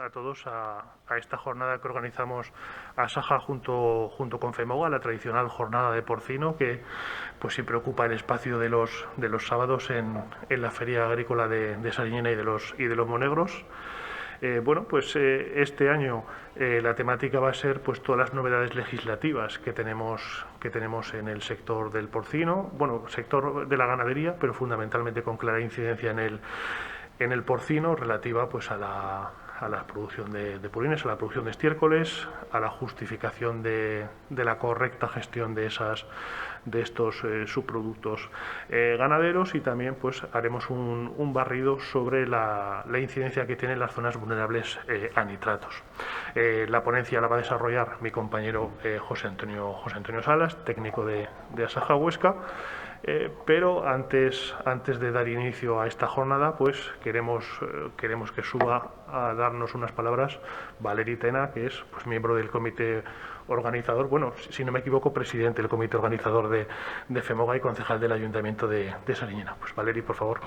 a todos a esta jornada que organizamos Asaja junto con FEMOGA, la tradicional jornada de porcino que pues siempre ocupa el espacio de los sábados en la Feria Agrícola de Sariñena y de los Monegros. Este año la temática va a ser pues todas las novedades legislativas que tenemos en el sector del porcino, bueno, sector de la ganadería, pero fundamentalmente con clara incidencia en el porcino relativa pues a la producción de purines, a la producción de estiércoles, a la justificación de la correcta gestión de estos subproductos ganaderos, y también pues haremos un barrido sobre la incidencia que tienen las zonas vulnerables a nitratos. La ponencia la va a desarrollar mi compañero José Antonio Salas, técnico de Asaja Huesca. Pero antes de dar inicio a esta jornada, pues queremos que suba a darnos unas palabras Valeri Tena, que es pues miembro del comité organizador, bueno, si no me equivoco, presidente del comité organizador de FEMOGA y concejal del Ayuntamiento de Sariñena. Pues Valeri, por favor.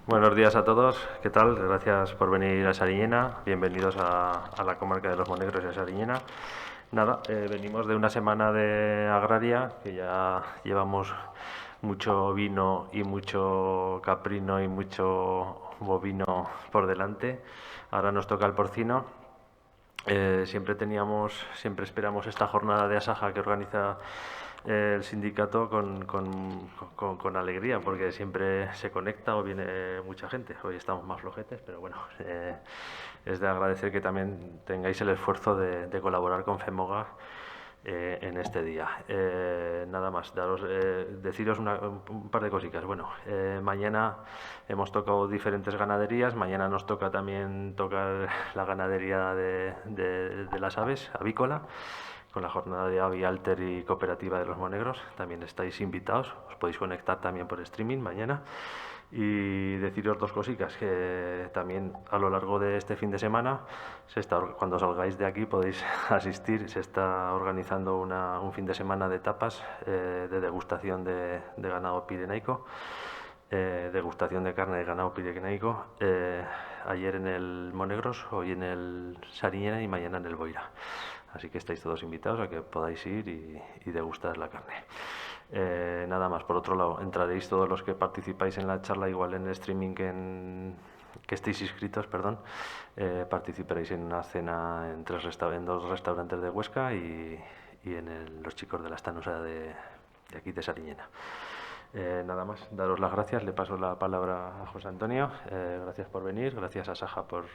Buenos días a todos, ¿qué tal? Gracias por venir a Sariñena, bienvenidos a la comarca de los Monegros y a Sariñena. Nada, venimos de una semana de agraria, que ya llevamos mucho vino y mucho caprino y mucho bovino por delante. Ahora nos toca el porcino. Siempre esperamos esta jornada de Asaja que organiza el sindicato con alegría, porque siempre se conecta o viene mucha gente. Hoy estamos más flojetes, pero bueno, es de agradecer que también tengáis el esfuerzo de colaborar con FEMOGA en este día. Nada más, deciros un par de cositas. Bueno, mañana hemos tocado diferentes ganaderías, mañana nos toca también tocar la ganadería de las aves, avícola, con la jornada de Avi Alter y Cooperativa de los Monegros. También estáis invitados, os podéis conectar también por streaming mañana. Y deciros dos cositas, que también a lo largo de este fin de semana, cuando salgáis de aquí podéis asistir, se está organizando un fin de semana de tapas de degustación de ganado pirenaico, degustación de carne de ganado pirenaico, ayer en el Monegros, hoy en el Sariñena y mañana en el Boira. Así que estáis todos invitados a que podáis ir y degustar la carne. Nada más. Por otro lado, entraréis todos los que participáis en la charla, igual en el streaming que estéis inscritos, perdón, participaréis en una cena en dos restaurantes de Huesca y en los chicos de la estanusa de aquí de Sariñena. Nada más, daros las gracias, le paso la palabra a José Antonio. Gracias por venir, gracias a Saja por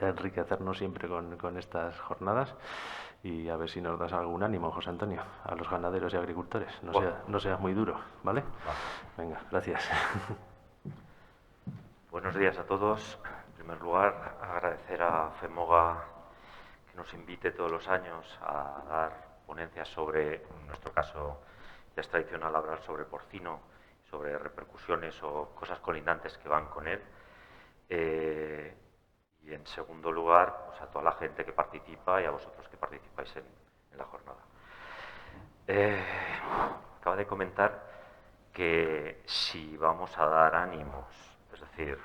enriquecernos siempre con estas jornadas, y a ver si nos das algún ánimo, José Antonio, a los ganaderos y agricultores. No seas muy duro, ¿vale? Venga, gracias. Buenos días a todos. En primer lugar, agradecer a FEMOGA que nos invite todos los años a dar ponencias sobre, en nuestro caso, ya es tradicional hablar sobre porcino, sobre repercusiones o cosas colindantes que van con él. Y en segundo lugar, pues a toda la gente que participa y a vosotros que participáis en la jornada. Acaba de comentar que si vamos a dar ánimos, es decir,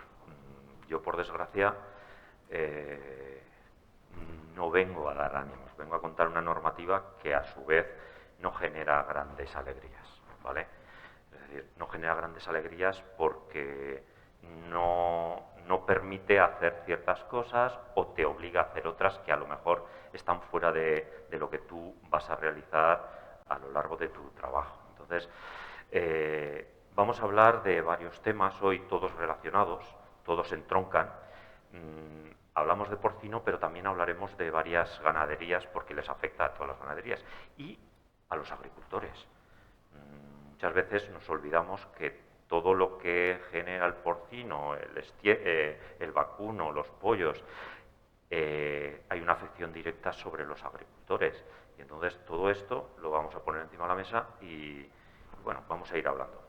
yo por desgracia no vengo a dar ánimos, vengo a contar una normativa que a su vez no genera grandes alegrías, ¿vale? Es decir, no genera grandes alegrías porque no permite hacer ciertas cosas o te obliga a hacer otras que a lo mejor están fuera de lo que tú vas a realizar a lo largo de tu trabajo. Entonces, vamos a hablar de varios temas hoy, todos relacionados, todos entroncan. Hablamos de porcino, pero también hablaremos de varias ganaderías porque les afecta a todas las ganaderías y a los agricultores. Muchas veces nos olvidamos que todo lo que genera el porcino, el vacuno, los pollos, hay una afección directa sobre los agricultores. Y entonces todo esto lo vamos a poner encima de la mesa y bueno, vamos a ir hablando.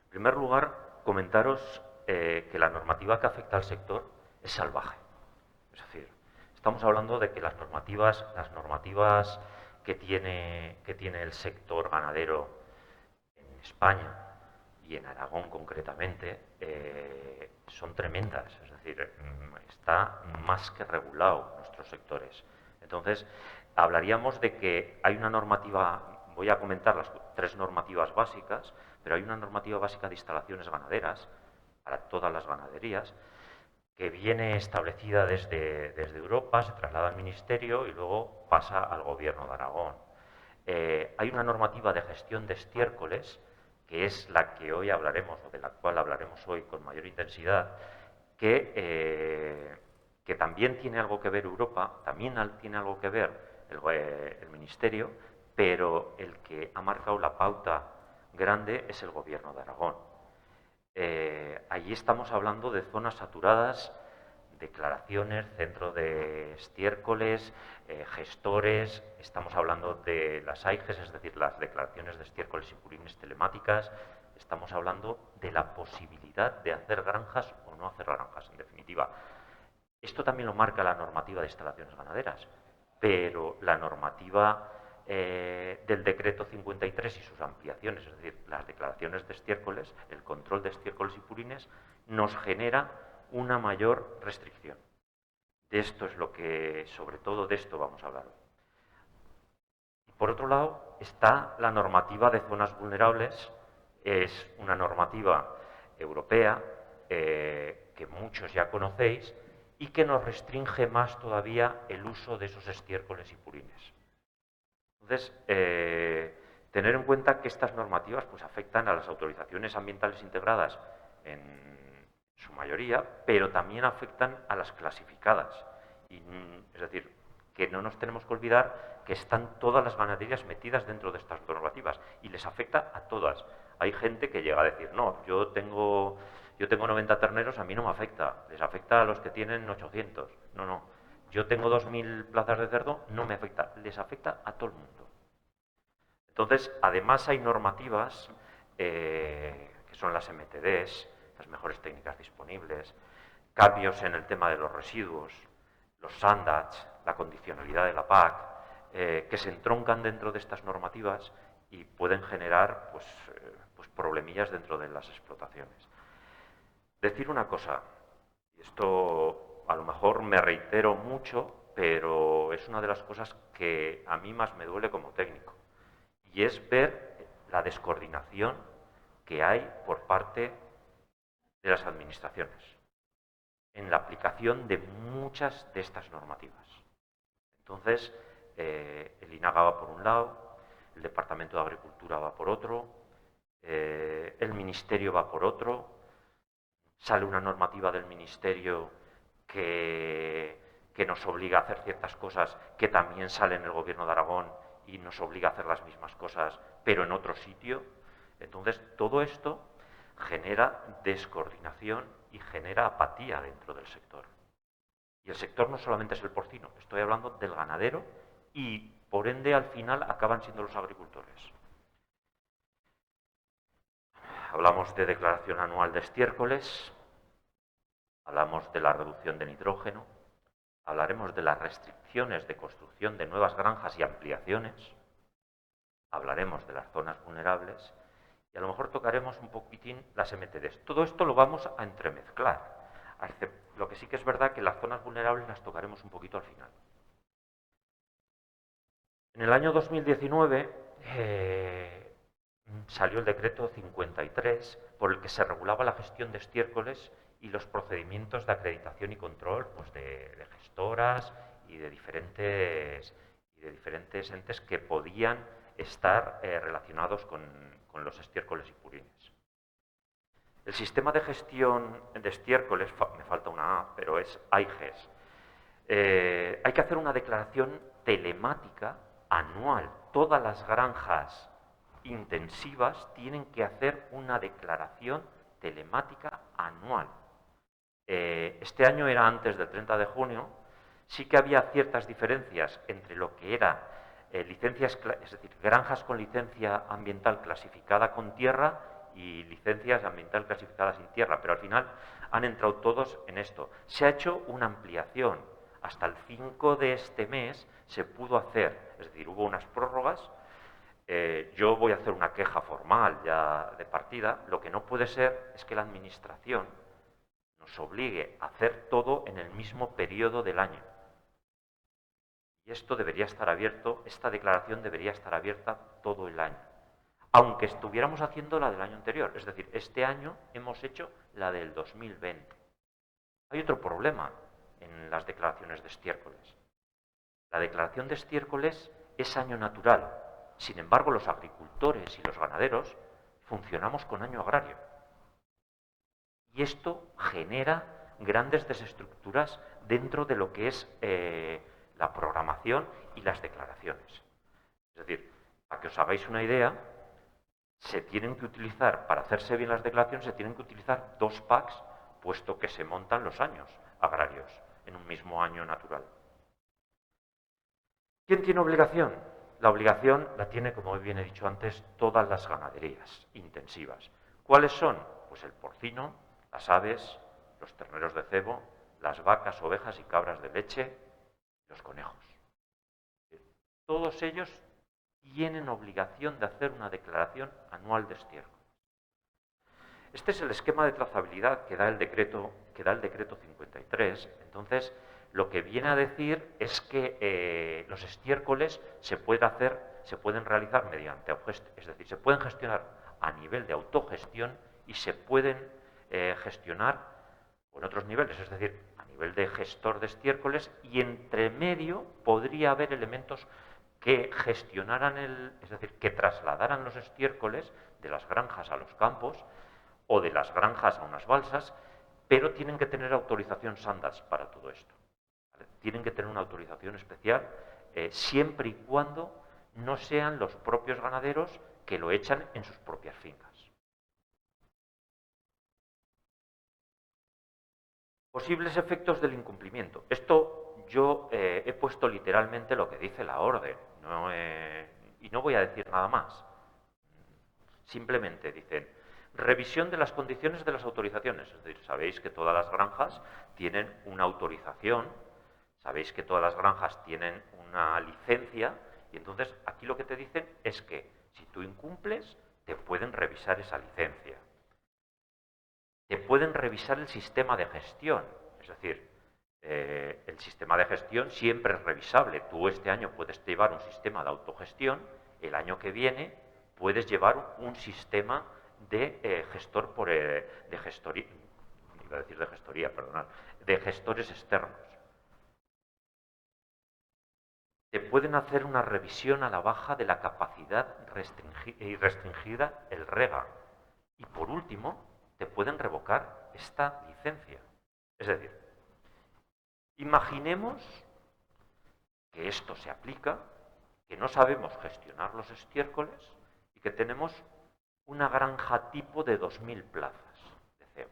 En primer lugar, comentaros que la normativa que afecta al sector es salvaje. Es decir, estamos hablando de que las normativas que tiene el sector ganadero en España y en Aragón concretamente son tremendas, es decir, está más que regulado nuestros sectores. Entonces, hablaríamos de que hay una normativa, voy a comentar las 3 normativas básicas, pero hay una normativa básica de instalaciones ganaderas para todas las ganaderías, que viene establecida desde Europa, se traslada al Ministerio y luego pasa al Gobierno de Aragón. Hay una normativa de gestión de estiércoles, que es la que hoy hablaremos, o de la cual hablaremos hoy con mayor intensidad, que también tiene algo que ver Europa, también tiene algo que ver el Ministerio, pero el que ha marcado la pauta grande es el Gobierno de Aragón. Allí estamos hablando de zonas saturadas, declaraciones, centro de estiércoles, gestores, estamos hablando de las AIGES, es decir, las declaraciones de estiércoles y purines telemáticas, estamos hablando de la posibilidad de hacer granjas o no hacer granjas, en definitiva. Esto también lo marca la normativa de instalaciones ganaderas, pero la normativa del decreto 53 y sus ampliaciones, es decir, las declaraciones de estiércoles, el control de estiércoles y purines, nos genera una mayor restricción. De esto es lo que, sobre todo de esto vamos a hablar hoy. Por otro lado, está la normativa de zonas vulnerables, es una normativa europea que muchos ya conocéis y que nos restringe más todavía el uso de esos estiércoles y purines. Entonces, tener en cuenta que estas normativas pues, afectan a las autorizaciones ambientales integradas en su mayoría, pero también afectan a las clasificadas. Es decir, que no nos tenemos que olvidar que están todas las ganaderías metidas dentro de estas normativas y les afecta a todas. Hay gente que llega a decir, no, yo tengo 90 terneros, a mí no me afecta, les afecta a los que tienen 800. No, no, yo tengo 2.000 plazas de cerdo, no me afecta, les afecta a todo el mundo. Entonces, además hay normativas que son las MTDs, las mejores técnicas disponibles, cambios en el tema de los residuos, los SANDATS, la condicionalidad de la PAC, que se entroncan dentro de estas normativas y pueden generar pues problemillas dentro de las explotaciones. Decir una cosa, y esto a lo mejor me reitero mucho, pero es una de las cosas que a mí más me duele como técnico, y es ver la descoordinación que hay por parte de las administraciones en la aplicación de muchas de estas normativas. Entonces, el INAGA va por un lado, el Departamento de Agricultura va por otro, el Ministerio va por otro, sale una normativa del Ministerio que nos obliga a hacer ciertas cosas que también sale en el Gobierno de Aragón y nos obliga a hacer las mismas cosas, pero en otro sitio. Entonces, todo esto genera descoordinación y genera apatía dentro del sector. Y el sector no solamente es el porcino, estoy hablando del ganadero y, por ende, al final acaban siendo los agricultores. Hablamos de declaración anual de estiércoles, hablamos de la reducción de nitrógeno, hablaremos de las restricciones de construcción de nuevas granjas y ampliaciones, hablaremos de las zonas vulnerables y a lo mejor tocaremos un poquitín las MTDs. Todo esto lo vamos a entremezclar. Lo que sí que es verdad que las zonas vulnerables las tocaremos un poquito al final. En el año 2019 salió el decreto 53 por el que se regulaba la gestión de estiércoles y los procedimientos de acreditación y control pues, de gestoras y de diferentes entes que podían estar relacionados con los estiércoles y purines. El sistema de gestión de estiércoles, me falta una A, pero es AIGES. Hay que hacer una declaración telemática anual. Todas las granjas intensivas tienen que hacer una declaración telemática anual. Este año era antes del 30 de junio, sí que había ciertas diferencias entre lo que era licencias, es decir, granjas con licencia ambiental clasificada con tierra y licencias ambiental clasificadas sin tierra, pero al final han entrado todos en esto. Se ha hecho una ampliación. Hasta el 5 de este mes se pudo hacer, es decir, hubo unas prórrogas yo voy a hacer una queja formal ya de partida. Lo que no puede ser es que la Administración nos obligue a hacer todo en el mismo periodo del año. Y esto debería estar abierto, esta declaración debería estar abierta todo el año, aunque estuviéramos haciendo la del año anterior. Es decir, este año hemos hecho la del 2020. Hay otro problema en las declaraciones de estiércoles. La declaración de estiércoles es año natural. Sin embargo, los agricultores y los ganaderos funcionamos con año agrario. Y esto genera grandes desestructuras dentro de lo que es la programación y las declaraciones. Es decir, para que os hagáis una idea, se tienen que utilizar, para hacerse bien las declaraciones, se tienen que utilizar 2 packs, puesto que se montan los años agrarios en un mismo año natural. ¿Quién tiene obligación? La obligación la tiene, como bien he dicho antes, todas las ganaderías intensivas. ¿Cuáles son? Pues el porcino, las aves, los terneros de cebo, las vacas, ovejas y cabras de leche, los conejos. Todos ellos tienen obligación de hacer una declaración anual de estiércol. Este es el esquema de trazabilidad que da el decreto 53. Entonces, lo que viene a decir es que los estiércoles se pueden realizar mediante, es decir, se pueden gestionar a nivel de autogestión y se pueden gestionar en otros niveles, es decir, a nivel de gestor de estiércoles, y entre medio podría haber elementos que gestionaran es decir, que trasladaran los estiércoles de las granjas a los campos o de las granjas a unas balsas, pero tienen que tener autorización Sandas para todo esto. ¿Vale? Tienen que tener una autorización especial siempre y cuando no sean los propios ganaderos que lo echan en sus propias fincas. Posibles efectos del incumplimiento. Esto yo he puesto literalmente lo que dice la orden, y no voy a decir nada más. Simplemente dicen, revisión de las condiciones de las autorizaciones. Es decir, sabéis que todas las granjas tienen una autorización, sabéis que todas las granjas tienen una licencia, y entonces aquí lo que te dicen es que si tú incumples, te pueden revisar esa licencia. Te pueden revisar el sistema de gestión, es decir, el sistema de gestión siempre es revisable. Tú este año puedes llevar un sistema de autogestión, el año que viene puedes llevar un sistema de de gestores externos. Te pueden hacer una revisión a la baja de la capacidad restringida, el REGA. Y por último, te pueden revocar esta licencia. Es decir, imaginemos que esto se aplica, que no sabemos gestionar los estiércoles y que tenemos una granja tipo de 2000 plazas de cebo,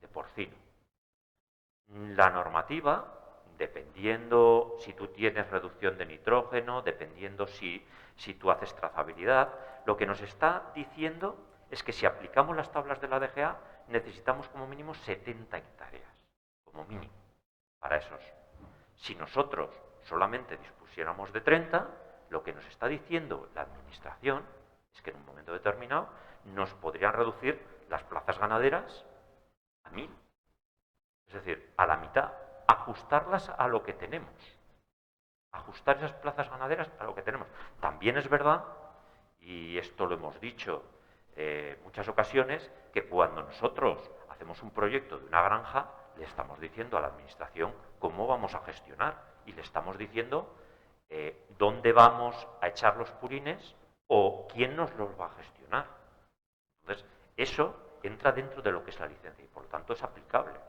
de porcino. La normativa, dependiendo si tú tienes reducción de nitrógeno, dependiendo si tú haces trazabilidad, lo que nos está diciendo es que si aplicamos las tablas de la DGA necesitamos como mínimo 70 hectáreas, como mínimo, para esos. Si nosotros solamente dispusiéramos de 30, lo que nos está diciendo la Administración es que en un momento determinado nos podrían reducir las plazas ganaderas a 1000. Es decir, a la mitad, ajustarlas a lo que tenemos. Ajustar esas plazas ganaderas a lo que tenemos. También es verdad, y esto lo hemos dicho muchas ocasiones, que cuando nosotros hacemos un proyecto de una granja, le estamos diciendo a la Administración cómo vamos a gestionar y le estamos diciendo dónde vamos a echar los purines o quién nos los va a gestionar. Entonces, eso entra dentro de lo que es la licencia y por lo tanto es aplicable.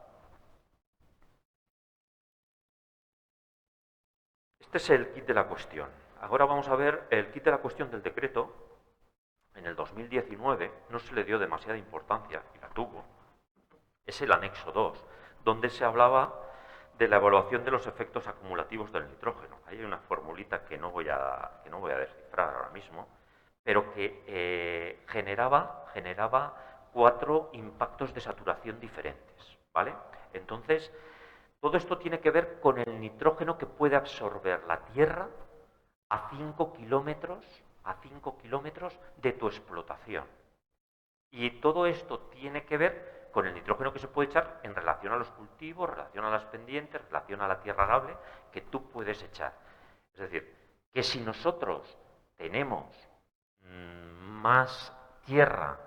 Este es el kit de la cuestión. Ahora vamos a ver el kit de la cuestión del decreto. En el 2019 no se le dio demasiada importancia, y la tuvo. Es el anexo 2, donde se hablaba de la evaluación de los efectos acumulativos del nitrógeno. Ahí hay una formulita que no voy a descifrar ahora mismo, pero que generaba 4 impactos de saturación diferentes, ¿vale? Entonces, todo esto tiene que ver con el nitrógeno que puede absorber la tierra a 5 kilómetros a 5 kilómetros de tu explotación. Y todo esto tiene que ver con el nitrógeno que se puede echar en relación a los cultivos, en relación a las pendientes, en relación a la tierra arable que tú puedes echar. Es decir, que si nosotros tenemos más tierra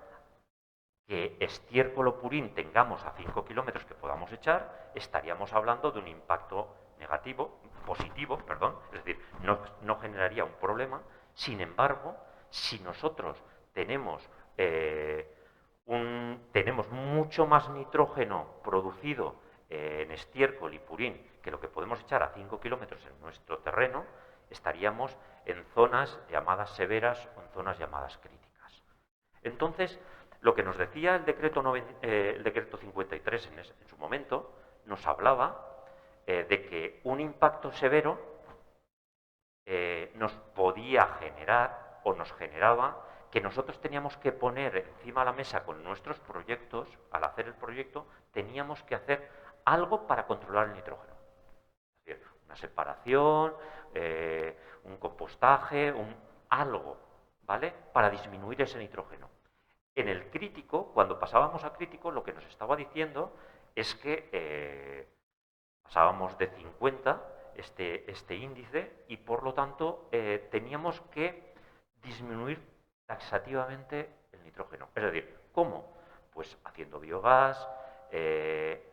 que estiércol o purín tengamos a 5 kilómetros que podamos echar, estaríamos hablando de un impacto positivo, es decir, no generaría un problema. Sin embargo, si nosotros tenemos mucho más nitrógeno producido en estiércol y purín que lo que podemos echar a 5 kilómetros en nuestro terreno, estaríamos en zonas llamadas severas o en zonas llamadas críticas. Entonces, lo que nos decía el decreto 53 en su momento, nos hablaba de que un impacto severo nos podía generar o nos generaba que nosotros teníamos que poner encima de la mesa con nuestros proyectos, al hacer el proyecto, teníamos que hacer algo para controlar el nitrógeno. Es decir, una separación, un compostaje, algo, ¿vale? Para disminuir ese nitrógeno. En el crítico, cuando pasábamos a crítico, lo que nos estaba diciendo es que pasábamos de 50 este índice y, por lo tanto, teníamos que disminuir taxativamente el nitrógeno. Es decir, ¿cómo? Pues haciendo biogás,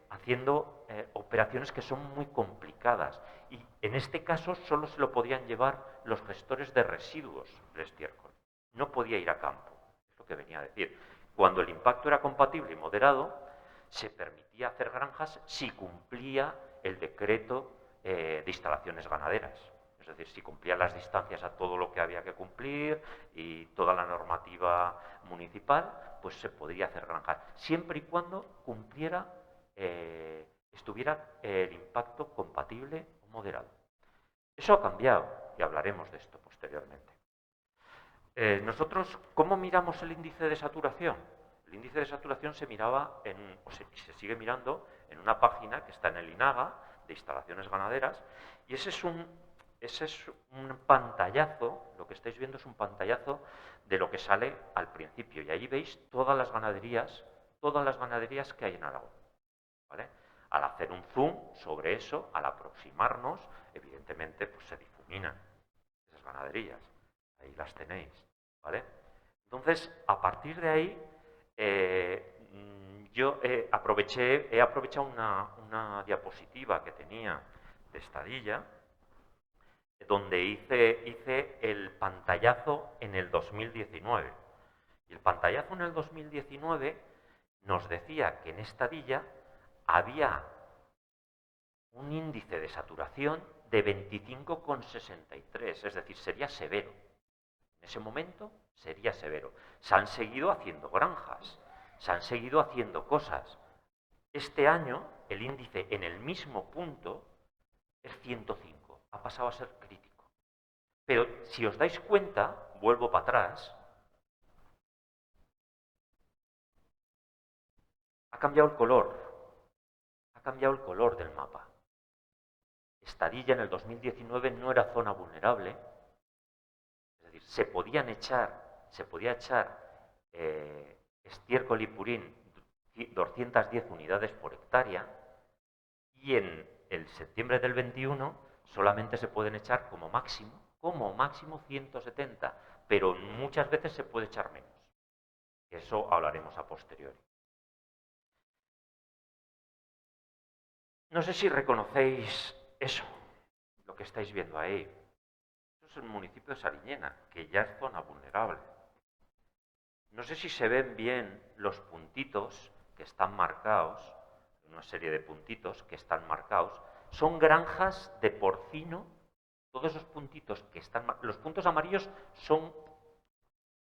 haciendo operaciones que son muy complicadas. Y en este caso solo se lo podían llevar los gestores de residuos del estiércol. No podía ir a campo. Es lo que venía a decir. Cuando el impacto era compatible y moderado, se permitía hacer granjas si cumplía el decreto de instalaciones ganaderas. Es decir, si cumplía las distancias a todo lo que había que cumplir y toda la normativa municipal, pues se podría hacer granjas, siempre y cuando cumpliera, estuviera el impacto compatible o moderado. Eso ha cambiado y hablaremos de esto posteriormente. Nosotros, ¿cómo miramos el índice de saturación? El índice de saturación se miraba se sigue mirando en una página que está en el INAGA, de instalaciones ganaderas, y ese es un pantallazo, lo que estáis viendo es un pantallazo de lo que sale al principio, y allí veis todas las ganaderías que hay en Aragón, ¿vale? Al hacer un zoom sobre eso, al aproximarnos, evidentemente pues se difuminan esas ganaderías, ahí las tenéis, ¿vale? Entonces, a partir de ahí, yo he aprovechado una diapositiva que tenía de Estadilla, donde hice el pantallazo en el 2019. Y el pantallazo en el 2019 nos decía que en Estadilla había un índice de saturación de 25,63, es decir, sería severo. En ese momento sería severo. Se han seguido haciendo granjas, se han seguido haciendo cosas. Este año el índice en el mismo punto es 105, ha pasado a ser crítico. Pero si os dais cuenta, vuelvo para atrás, ha cambiado el color del mapa. Estadilla en el 2019 no era zona vulnerable, es decir, se podía echar estiércol y purín 210 unidades por hectárea, y en el septiembre del 21 solamente se pueden echar como máximo 170, pero muchas veces se puede echar menos. Eso hablaremos a posteriori. No sé si reconocéis eso, lo que estáis viendo ahí. Eso es el municipio de Sariñena, que ya es zona vulnerable. No sé si se ven bien los puntitos que están marcados, una serie de puntitos que están marcados. Son granjas de porcino. Todos esos puntitos que están... Los puntos amarillos son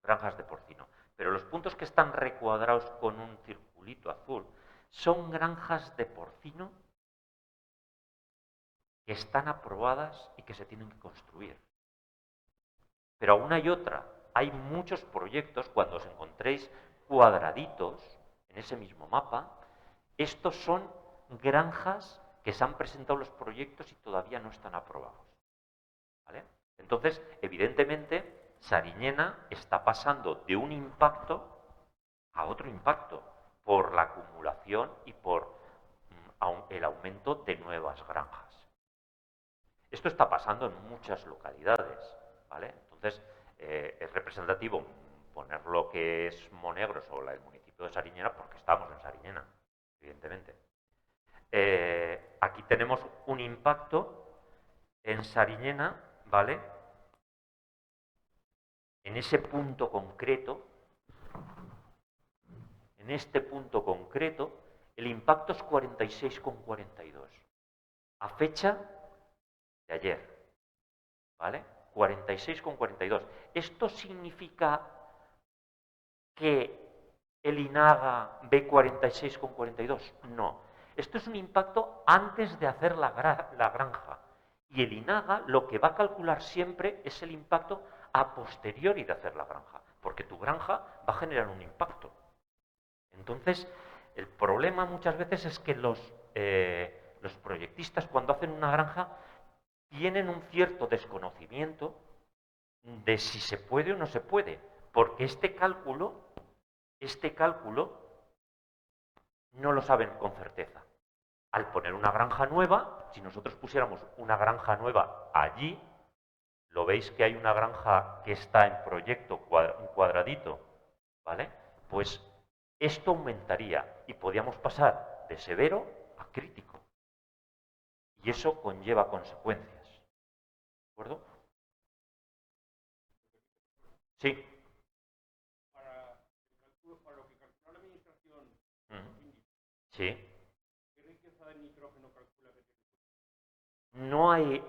granjas de porcino, pero los puntos que están recuadrados con un circulito azul son granjas de porcino que están aprobadas y que se tienen que construir. Pero aún hay otra. Hay muchos proyectos, cuando os encontréis cuadraditos en ese mismo mapa, estos son granjas que se han presentado los proyectos y todavía no están aprobados, ¿vale? Entonces, evidentemente, Sariñena está pasando de un impacto a otro impacto por la acumulación y por el aumento de nuevas granjas. Esto está pasando en muchas localidades, ¿vale? Entonces, es representativo poner lo que es Monegros o el municipio de Sariñena porque estamos en Sariñena, evidentemente. Aquí tenemos un impacto en Sariñena, ¿vale? En ese punto concreto, en este punto concreto, el impacto es 46,42. A fecha de ayer, ¿vale? 46,42. ¿Esto significa que el INAGA ve 46,42? No. Esto es un impacto antes de hacer la granja. Y el INAGA lo que va a calcular siempre es el impacto a posteriori de hacer la granja, porque tu granja va a generar un impacto. Entonces, el problema muchas veces es que los proyectistas cuando hacen una granja tienen un cierto desconocimiento de si se puede o no se puede, porque este cálculo no lo saben con certeza. Al poner una granja nueva, si nosotros pusiéramos una granja nueva allí, lo veis que hay una granja que está en proyecto, un cuadradito, ¿vale? Pues esto aumentaría y podíamos pasar de severo a crítico. Y eso conlleva consecuencias. ¿De acuerdo? Sí. Para lo que calcula la administración, Sí. ¿qué riqueza de nitrógeno calcula que tiene? No hay,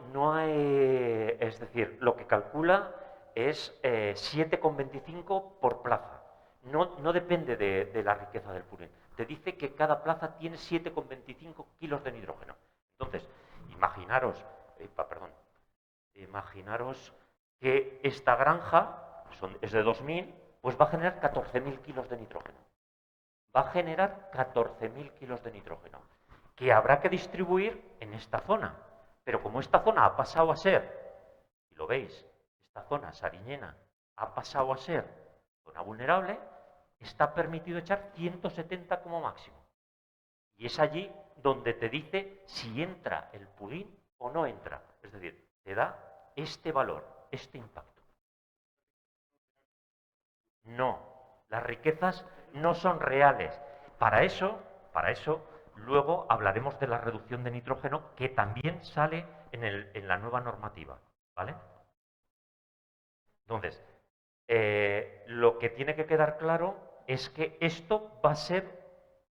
es decir, lo que calcula es 7,25 por plaza. No depende de la riqueza del purín. Te dice que cada plaza tiene 7,25 kilos de nitrógeno. Entonces, imaginaros que esta granja es de 2.000, pues va a generar 14.000 kilos de nitrógeno. Va a generar 14.000 kilos de nitrógeno, que habrá que distribuir en esta zona. Pero como esta zona ha pasado a ser, y lo veis, esta zona, Sariñena, ha pasado a ser zona vulnerable, está permitido echar 170 como máximo. Y es allí donde te dice si entra el purín o no entra. Es decir, te da este valor, este impacto. No, las riquezas no son reales. Para eso, luego hablaremos de la reducción de nitrógeno que también sale en la nueva normativa, ¿vale? Entonces, lo que tiene que quedar claro es que esto va a ser,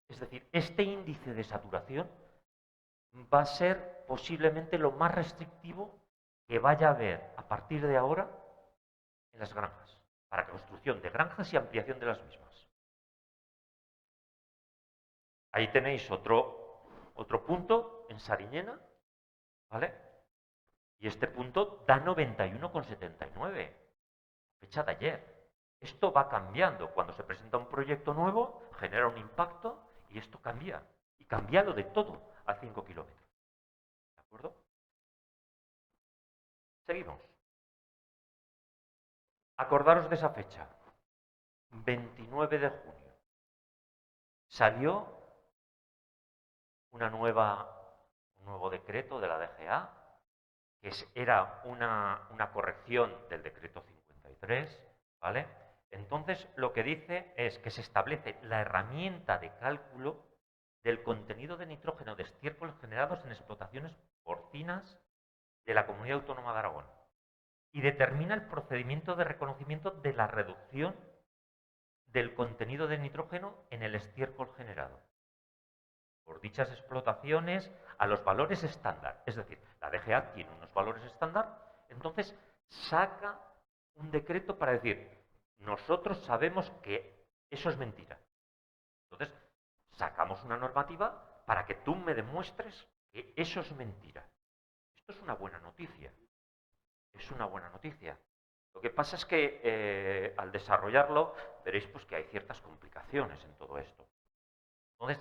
es decir, este índice de saturación va a ser posiblemente lo más restrictivo que vaya a haber a partir de ahora en las granjas, para construcción de granjas y ampliación de las mismas. Ahí tenéis otro punto en Sariñena, ¿vale? Y este punto da 91,79, fecha de ayer. Esto va cambiando. Cuando se presenta un proyecto nuevo, genera un impacto y esto cambia. Y cambia lo de todo a 5 kilómetros. ¿De acuerdo? Seguimos. Acordaros de esa fecha. 29 de junio. Salió un nuevo decreto de la DGA, que era una corrección del decreto 53, ¿vale? Entonces, lo que dice es que se establece la herramienta de cálculo del contenido de nitrógeno de estiércoles generados en explotaciones porcinas de la Comunidad Autónoma de Aragón y determina el procedimiento de reconocimiento de la reducción del contenido de nitrógeno en el estiércol generado por dichas explotaciones a los valores estándar. Es decir, la DGA tiene unos valores estándar, entonces saca un decreto para decir, nosotros sabemos que eso es mentira. Entonces, sacamos una normativa para que tú me demuestres que eso es mentira. Esto es una buena noticia. Es una buena noticia. Lo que pasa es que al desarrollarlo veréis pues, que hay ciertas complicaciones en todo esto. Entonces,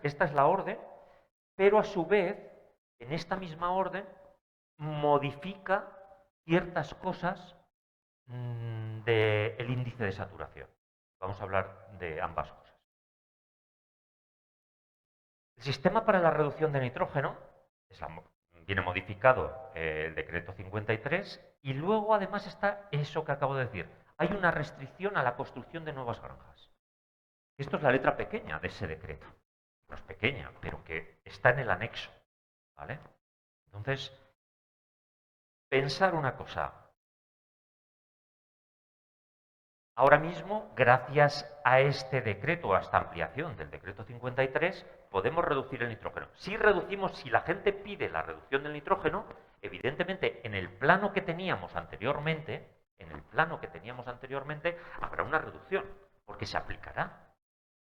esta es la orden, pero a su vez, en esta misma orden, modifica ciertas cosas del índice de saturación. Vamos a hablar de ambas cosas. El sistema para la reducción de nitrógeno viene modificado el decreto 53 y luego además está eso que acabo de decir. Hay una restricción a la construcción de nuevas granjas. Esto es la letra pequeña de ese decreto. No es pequeña, pero que está en el anexo. ¿Vale? Entonces, pensar una cosa. Ahora mismo, gracias a este decreto, a esta ampliación del decreto 53, podemos reducir el nitrógeno. Si la gente pide la reducción del nitrógeno, evidentemente en el plano que teníamos anteriormente, habrá una reducción, porque se aplicará.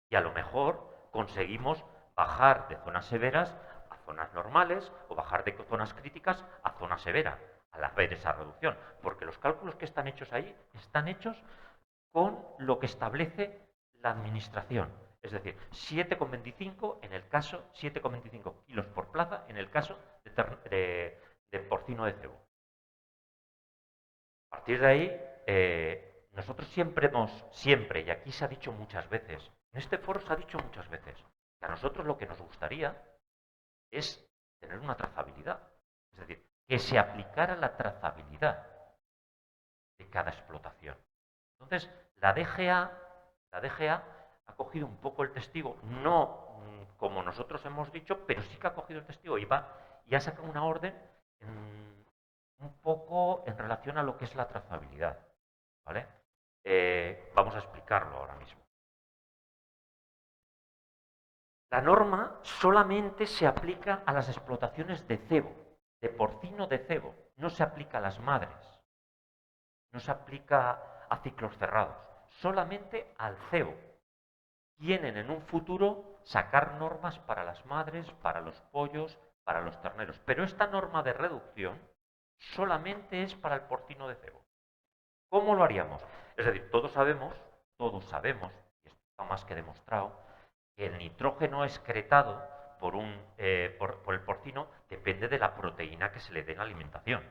Y a lo mejor conseguimos bajar de zonas severas a zonas normales o bajar de zonas críticas a zona severa al haber esa reducción, porque los cálculos que están hechos ahí están hechos con lo que establece la administración. Es decir, 7,25 en el caso, 7,25 kilos por plaza en el caso de porcino de cebo. A partir de ahí, nosotros siempre, y aquí se ha dicho muchas veces, en este foro se ha dicho muchas veces, que a nosotros lo que nos gustaría es tener una trazabilidad. Es decir, que se aplicara la trazabilidad de cada explotación. Entonces, la DGA ha cogido un poco el testigo, no como nosotros hemos dicho, pero sí que ha cogido el testigo y ha sacado una orden un poco en relación a lo que es la trazabilidad. ¿Vale? Vamos a explicarlo ahora mismo. La norma solamente se aplica a las explotaciones de cebo, de porcino de cebo, no se aplica a las madres, no se aplica a ciclos cerrados, solamente al cebo. Tienen en un futuro sacar normas para las madres, para los pollos, para los terneros, pero esta norma de reducción solamente es para el porcino de cebo. ¿Cómo lo haríamos? Es decir, todos sabemos, y esto está más que demostrado, que el nitrógeno excretado por el porcino depende de la proteína que se le dé en la alimentación.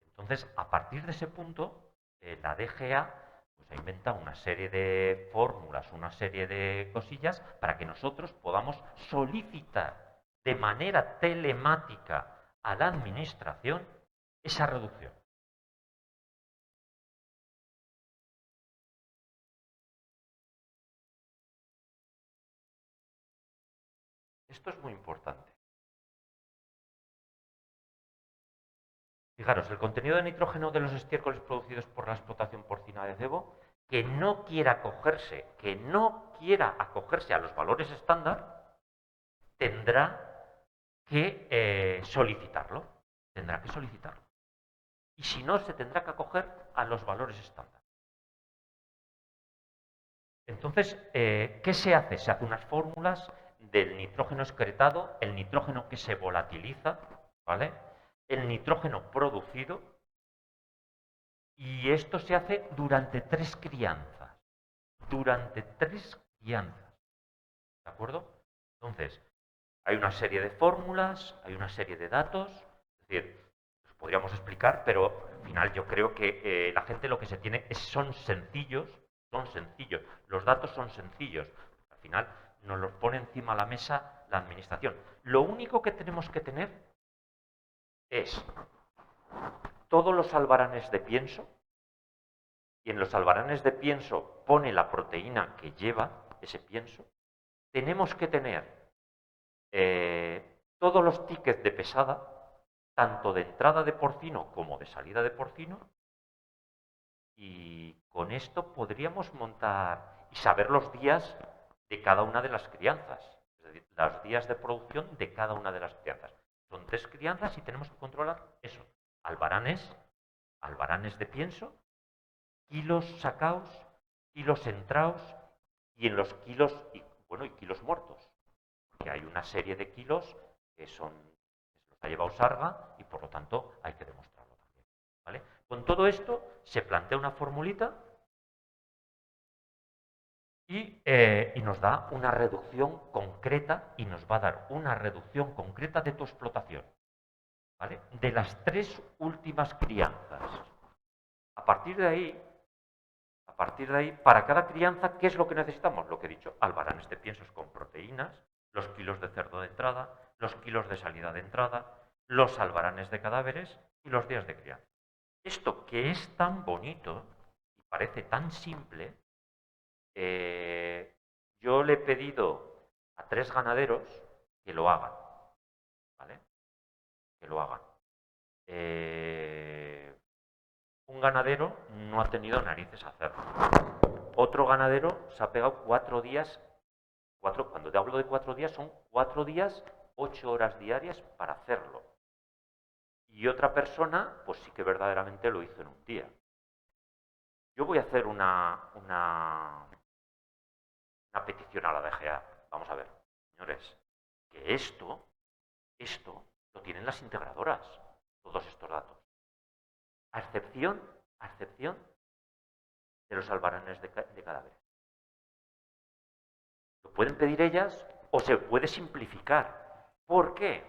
Entonces, a partir de ese punto, la DGA pues, ha inventado una serie de fórmulas, una serie de cosillas para que nosotros podamos solicitar de manera telemática a la administración esa reducción. Esto es muy importante. Fijaros, el contenido de nitrógeno de los estiércoles producidos por la explotación porcina de cebo, que no quiera acogerse a los valores estándar, tendrá que solicitarlo. Y si no, se tendrá que acoger a los valores estándar. Entonces, ¿qué se hace? Se hacen unas fórmulas del nitrógeno excretado, el nitrógeno que se volatiliza, ¿vale? El nitrógeno producido, y esto se hace durante 3 crianzas. ¿De acuerdo? Entonces, hay una serie de fórmulas, hay una serie de datos, es decir, los podríamos explicar, pero al final yo creo que la gente lo que se tiene son sencillos, los datos son sencillos. Al final nos los pone encima de la mesa la administración. Lo único que tenemos que tener es todos los albaranes de pienso, y en los albaranes de pienso pone la proteína que lleva ese pienso. Tenemos que tener todos los tickets de pesada, tanto de entrada de porcino como de salida de porcino, y con esto podríamos montar y saber los días de cada una de las crianzas, es decir, los días de producción de cada una de las crianzas. Son 3 crianzas y tenemos que controlar eso, albaranes de pienso, kilos sacados, kilos entrados y en los kilos, y kilos muertos, que hay una serie de kilos que se los ha llevado Sarga y por lo tanto hay que demostrarlo también. ¿Vale? Con todo esto se plantea una formulita y nos da una reducción concreta y nos va a dar una reducción concreta de tu explotación. ¿Vale? De las 3 últimas crianzas. A partir de ahí, para cada crianza, ¿qué es lo que necesitamos? Lo que he dicho, albaranes de piensos con proteínas, los kilos de cerdo de entrada, los kilos de salida de entrada, los albaranes de cadáveres y los días de crianza. Esto que es tan bonito y parece tan simple, yo le he pedido a 3 ganaderos que lo hagan, ¿vale? Que lo hagan. Un ganadero no ha tenido narices a hacerlo. Otro ganadero se ha pegado 4 días, cuando te hablo de 4 días, son 4 días, 8 horas diarias para hacerlo. Y otra persona, pues sí que verdaderamente lo hizo en un día. Yo voy a hacer una petición a la DGA. Vamos a ver, señores, que esto lo tienen las integradoras, todos estos datos. A excepción de los albaranes de cadáveres. Lo pueden pedir ellas o se puede simplificar. ¿Por qué?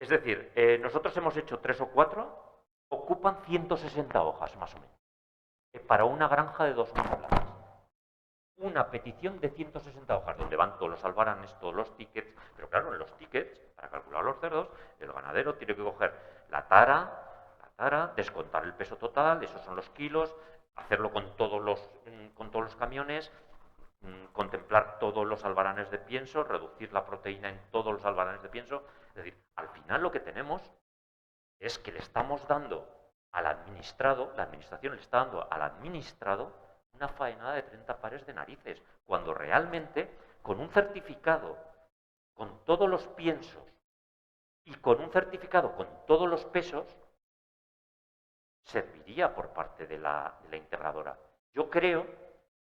Es decir, nosotros hemos hecho 3 o 4, ocupan 160 hojas más o menos, para una granja de 2000 plazas. Una petición de 160 hojas, donde van todos los albaranes, todos los tickets, pero claro, en los tickets, para calcular los cerdos, el ganadero tiene que coger la tara, descontar el peso total, esos son los kilos, hacerlo con todos los camiones, contemplar todos los albaranes de pienso, reducir la proteína en todos los albaranes de pienso. Es decir, al final lo que tenemos es que le estamos dando al administrado, la administración le está dando al administrado una faenada de 30 pares de narices, cuando realmente con un certificado, con todos los piensos y con un certificado con todos los pesos, serviría por parte de la integradora. Yo creo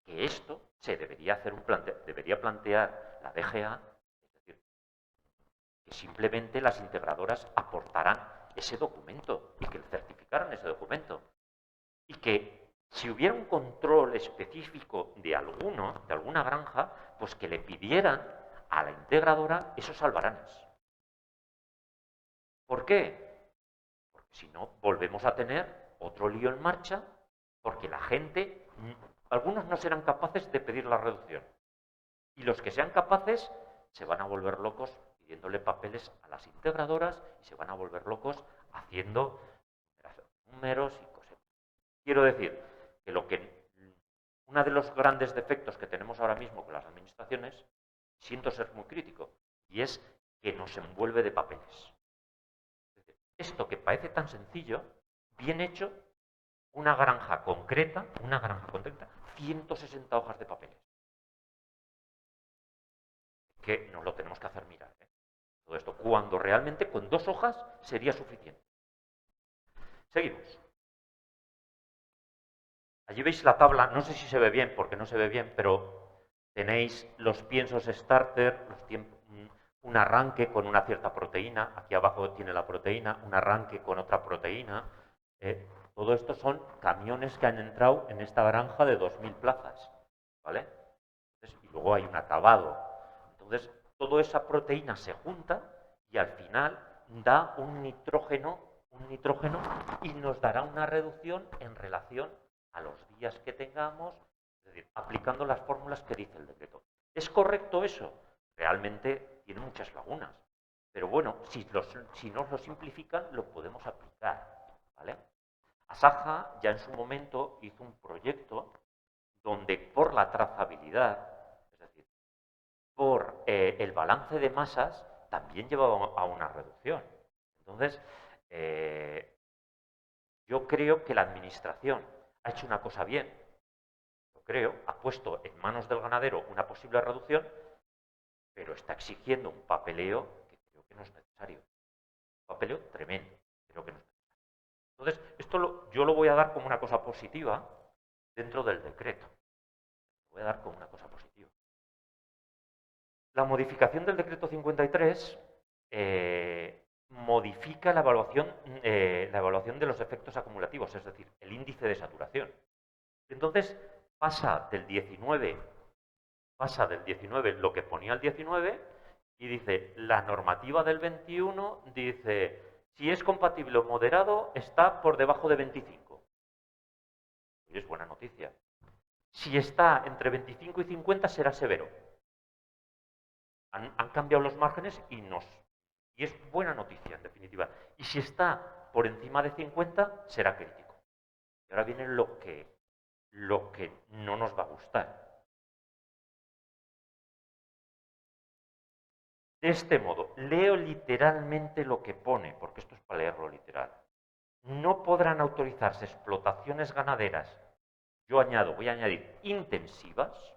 que esto se debería hacer debería plantear la DGA, es decir, que simplemente las integradoras aportaran ese documento y que certificaran ese documento. Y que si hubiera un control específico de alguna granja, pues que le pidieran a la integradora esos albaranes. ¿Por qué? Porque si no, volvemos a tener otro lío en marcha, porque la gente, algunos no serán capaces de pedir la reducción. Y los que sean capaces se van a volver locos pidiéndole papeles a las integradoras y se van a volver locos haciendo números y cosas. Quiero decir que uno de los grandes defectos que tenemos ahora mismo con las administraciones, siento ser muy crítico, y es que nos envuelve de papeles. Esto que parece tan sencillo, bien hecho, una granja concreta, 160 hojas de papeles. Que nos lo tenemos que hacer mirar, todo esto, cuando realmente con 2 hojas sería suficiente. Seguimos. Allí veis la tabla, no sé si se ve bien, porque no se ve bien, pero tenéis los piensos starter, un arranque con una cierta proteína, aquí abajo tiene la proteína, un arranque con otra proteína. Todo esto son camiones que han entrado en esta granja de 2000 plazas, ¿vale? Entonces, y luego hay un acabado. Entonces, toda esa proteína se junta y al final da un nitrógeno y nos dará una reducción en relación a los días que tengamos, es decir, aplicando las fórmulas que dice el decreto. ¿Es correcto eso? Realmente tiene muchas lagunas, pero bueno, si nos lo simplifican, lo podemos aplicar, ¿vale? Asaja ya en su momento hizo un proyecto donde por la trazabilidad, es decir, por el balance de masas, también llevaba a una reducción. Entonces, yo creo que la administración ha hecho una cosa bien, yo creo, ha puesto en manos del ganadero una posible reducción, pero está exigiendo un papeleo que creo que no es necesario. Un papeleo tremendo, creo que no es necesario. Entonces, esto yo lo voy a dar como una cosa positiva dentro del decreto. Lo voy a dar como una cosa positiva. La modificación del decreto 53 modifica la evaluación de los efectos acumulativos, es decir, el índice de saturación. Entonces, pasa del 19 lo que ponía el 19 y dice, la normativa del 21 dice, si es compatible o moderado, está por debajo de 25. Oye, es buena noticia. Si está entre 25 y 50 será severo. Han cambiado los márgenes y es buena noticia, en definitiva. Y si está por encima de 50, será crítico. Y ahora viene lo que no nos va a gustar. De este modo, leo literalmente lo que pone, porque esto es para leerlo literal. No podrán autorizarse explotaciones ganaderas, voy a añadir intensivas,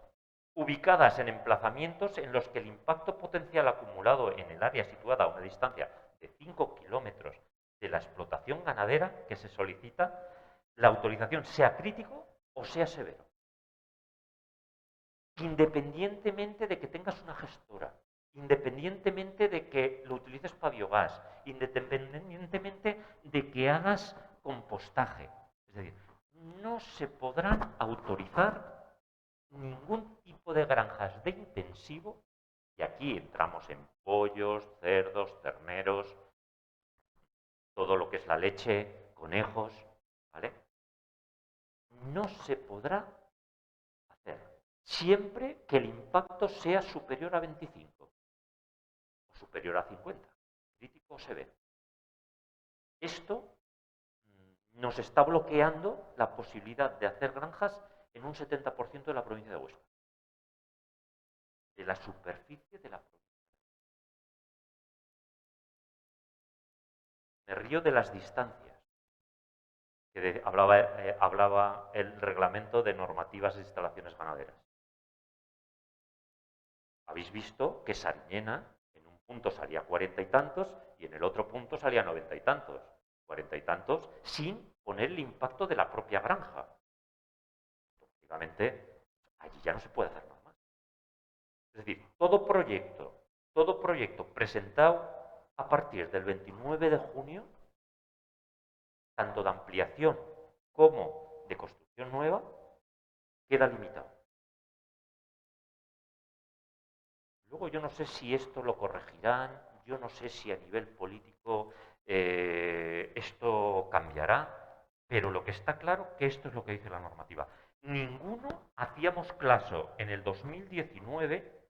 ubicadas en emplazamientos en los que el impacto potencial acumulado en el área situada a una distancia de 5 kilómetros de la explotación ganadera que se solicita, la autorización sea crítico o sea severo. Independientemente de que tengas una gestora, independientemente de que lo utilices para biogás, independientemente de que hagas compostaje. Es decir, no se podrán autorizar ningún tipo de granjas de intensivo, y aquí entramos en pollos, cerdos, terneros, todo lo que es la leche, conejos, ¿vale? No se podrá hacer, siempre que el impacto sea superior a 25 o superior a 50, crítico o severo. Esto nos está bloqueando la posibilidad de hacer granjas en un 70% de la provincia de Huesca, de la superficie de la provincia. Me río de las distancias, que hablaba el reglamento de normativas de instalaciones ganaderas. Habéis visto que Sariñena en un punto salía 40 y tantos y en el otro punto salía 90 y tantos, 40 y tantos, sin poner el impacto de la propia granja. Lógicamente, allí ya no se puede hacer nada más. Es decir, todo proyecto presentado a partir del 29 de junio, tanto de ampliación como de construcción nueva, queda limitado. Luego yo no sé si esto lo corregirán, yo no sé si a nivel político esto cambiará, pero lo que está claro que esto es lo que dice la normativa. Ninguno hacíamos caso en el 2019,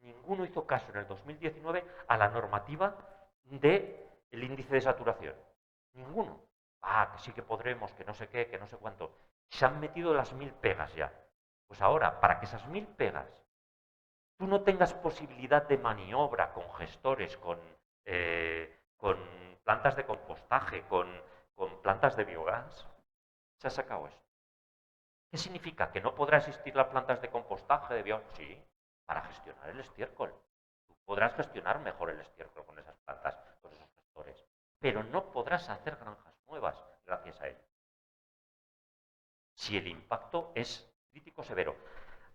ninguno hizo caso en el 2019 a la normativa del índice de saturación. Ninguno. Que sí que podremos, que no sé qué, que no sé cuánto. Se han metido las 1000 pegas ya. Pues ahora, para que esas 1000 pegas tú no tengas posibilidad de maniobra con gestores, con plantas de compostaje, con plantas de biogás, se ha sacado esto. ¿Qué significa? ¿Que no podrá existir las plantas de compostaje, de biogás? Sí, para gestionar el estiércol. Tú podrás gestionar mejor el estiércol con esas plantas, con esos gestores, pero no podrás hacer granjas nuevas gracias a ello. Si el impacto es crítico severo.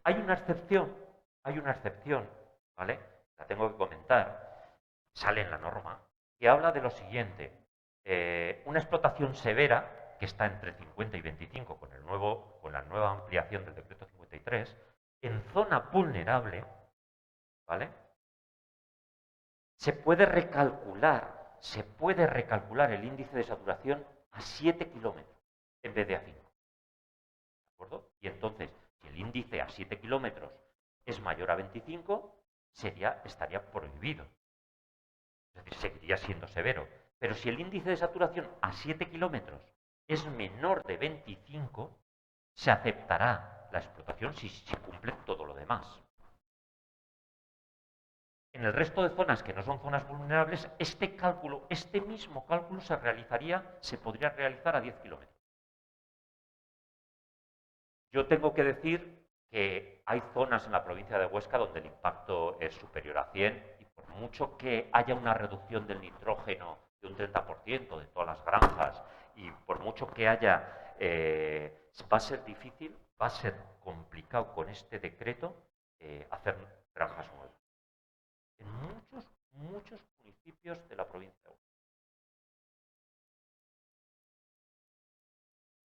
Hay una excepción, ¿vale? La tengo que comentar, sale en la norma, que habla de lo siguiente. Una explotación severa, que está entre 50 y 25 con la nueva ampliación del decreto 53, en zona vulnerable, ¿vale? Se puede recalcular el índice de saturación a 7 kilómetros en vez de a 5. ¿De acuerdo? Y entonces, si el índice a 7 kilómetros es mayor a 25, estaría prohibido. Es decir, seguiría siendo severo. Pero si el índice de saturación a 7 kilómetros es menor de 25, se aceptará la explotación si cumple todo lo demás. En el resto de zonas que no son zonas vulnerables, este mismo cálculo se podría realizar a 10 kilómetros. Yo tengo que decir que hay zonas en la provincia de Huesca donde el impacto es superior a 100 y por mucho que haya una reducción del nitrógeno de un 30% de todas las granjas y por mucho que haya, va a ser difícil, va a ser complicado con este decreto hacer granjas nuevas. En muchos municipios de la provincia de Huesca.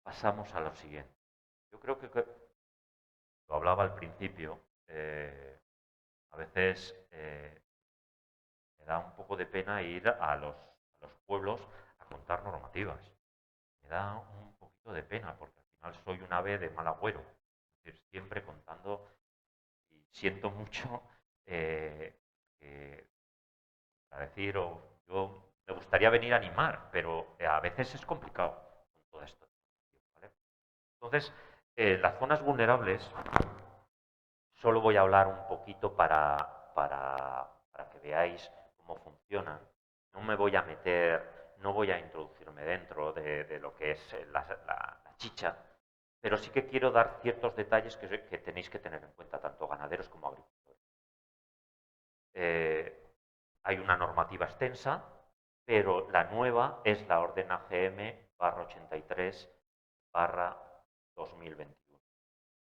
Pasamos a lo siguiente. Yo creo que lo hablaba al principio, a veces me da un poco de pena ir a los pueblos a contar normativas. Me da un poquito poquito de pena, porque al final soy un ave de mal agüero. Es decir, siempre contando, y siento mucho para decir, yo me gustaría venir a animar, pero a veces es complicado con todo esto. ¿Vale? Entonces, las zonas vulnerables, solo voy a hablar un poquito para que veáis cómo funcionan. No me voy a meter, no voy a introducirme dentro de lo que es la chicha, pero sí que quiero dar ciertos detalles que tenéis que tener en cuenta, tanto ganaderos como agricultores. Hay una normativa extensa, pero la nueva es la orden AGM/83/2021.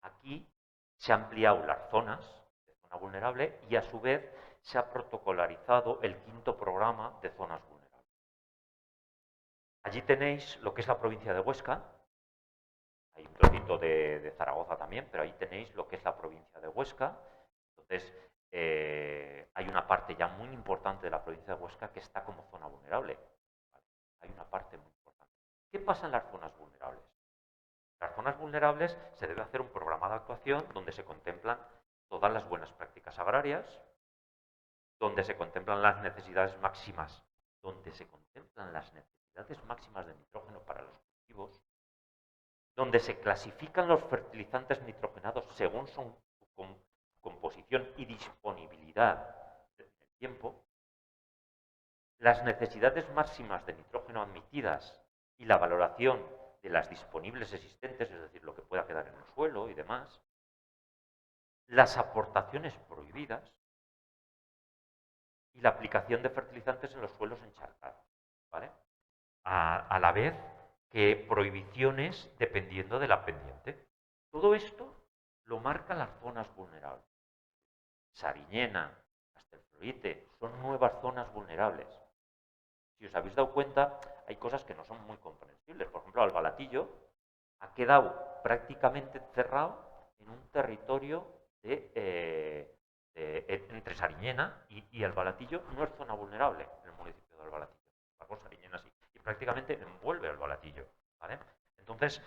Aquí se han ampliado las zonas de zona vulnerable y a su vez se ha protocolarizado el quinto programa de zonas vulnerables. Allí tenéis lo que es la provincia de Huesca, hay un trocito de Zaragoza también, pero ahí tenéis lo que es la provincia de Huesca. Entonces, hay una parte ya muy importante de la provincia de Huesca que está como zona vulnerable. ¿Vale? Hay una parte muy importante. ¿Qué pasa en las zonas vulnerables? En las zonas vulnerables se debe hacer un programa de actuación donde se contemplan todas las buenas prácticas agrarias, donde se contemplan las necesidades máximas, de nitrógeno para los cultivos, donde se clasifican los fertilizantes nitrogenados según su composición y disponibilidad en el tiempo, las necesidades máximas de nitrógeno admitidas y la valoración de las disponibles existentes, es decir, lo que pueda quedar en el suelo y demás, las aportaciones prohibidas y la aplicación de fertilizantes en los suelos encharcados, ¿vale? A la vez que prohibiciones dependiendo de la pendiente. Todo esto lo marcan las zonas vulnerables. Sariñena, Castelfruite, son nuevas zonas vulnerables. Si os habéis dado cuenta, hay cosas que no son muy comprensibles. Por ejemplo, Albalatillo ha quedado prácticamente encerrado en un territorio entre Sariñena y Albalatillo. No es zona vulnerable en el municipio de Albalatillo. Sariñena sí. Y prácticamente envuelve Albalatillo. ¿Vale? Entonces,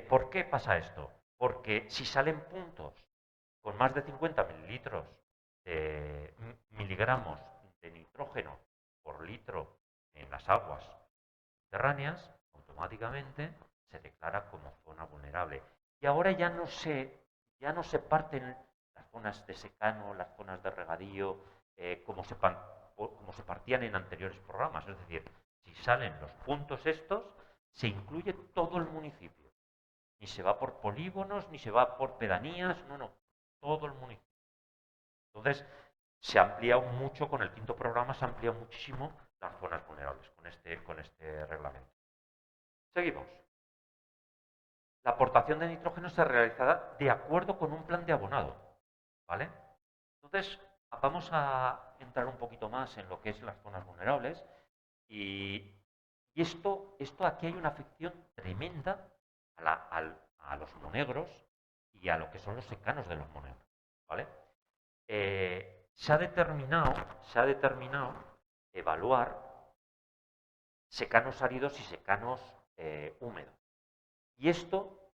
¿por qué pasa esto? Porque si salen puntos con más de 50 miligramos de nitrógeno por litro en las aguas subterráneas, automáticamente se declara como zona vulnerable. Y ahora ya no se parten las zonas de secano, las zonas de regadío, como se partían en anteriores programas. Es decir, si salen los puntos estos, se incluye todo el municipio. Ni se va por polígonos, ni se va por pedanías, no, todo el municipio. Entonces, se ha ampliado mucho, con el quinto programa se ha ampliado muchísimo las zonas vulnerables con este reglamento. Seguimos. La aportación de nitrógeno se realizará de acuerdo con un plan de abonado, ¿vale? Entonces, vamos a entrar un poquito más en lo que es las zonas vulnerables y esto aquí hay una afección tremenda a los monegros y a lo que son los secanos de los monegros, ¿vale? Se ha determinado evaluar secanos áridos y secanos húmedos. Y esto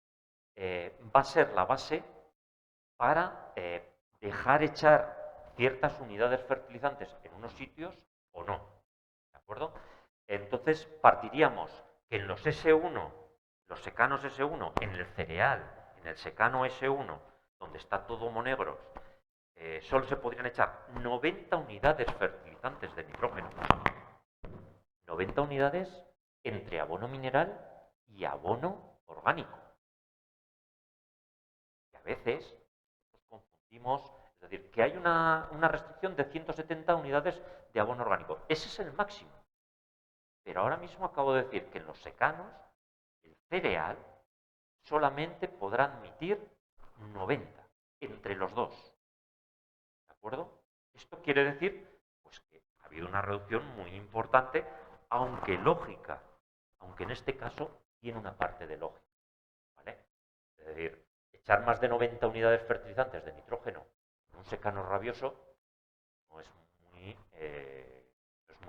va a ser la base para dejar echar ciertas unidades fertilizantes en unos sitios o no. ¿De acuerdo? Entonces partiríamos que en los S1, los secanos S1, en el cereal, en el secano S1, donde está todo monegros, solo se podrían echar 90 unidades fertilizantes de nitrógeno. 90 unidades entre abono mineral y abono orgánico. Y a veces nos confundimos, es decir, que hay una restricción de 170 unidades de abono orgánico. Ese es el máximo. Pero ahora mismo acabo de decir que en los secanos, el cereal solamente podrá admitir 90 entre los dos. ¿De acuerdo? Esto quiere decir pues, que ha habido una reducción muy importante, aunque lógica, aunque en este caso tiene una parte de lógica. ¿Vale? Es decir, echar más de 90 unidades fertilizantes de nitrógeno en un secano rabioso no es muy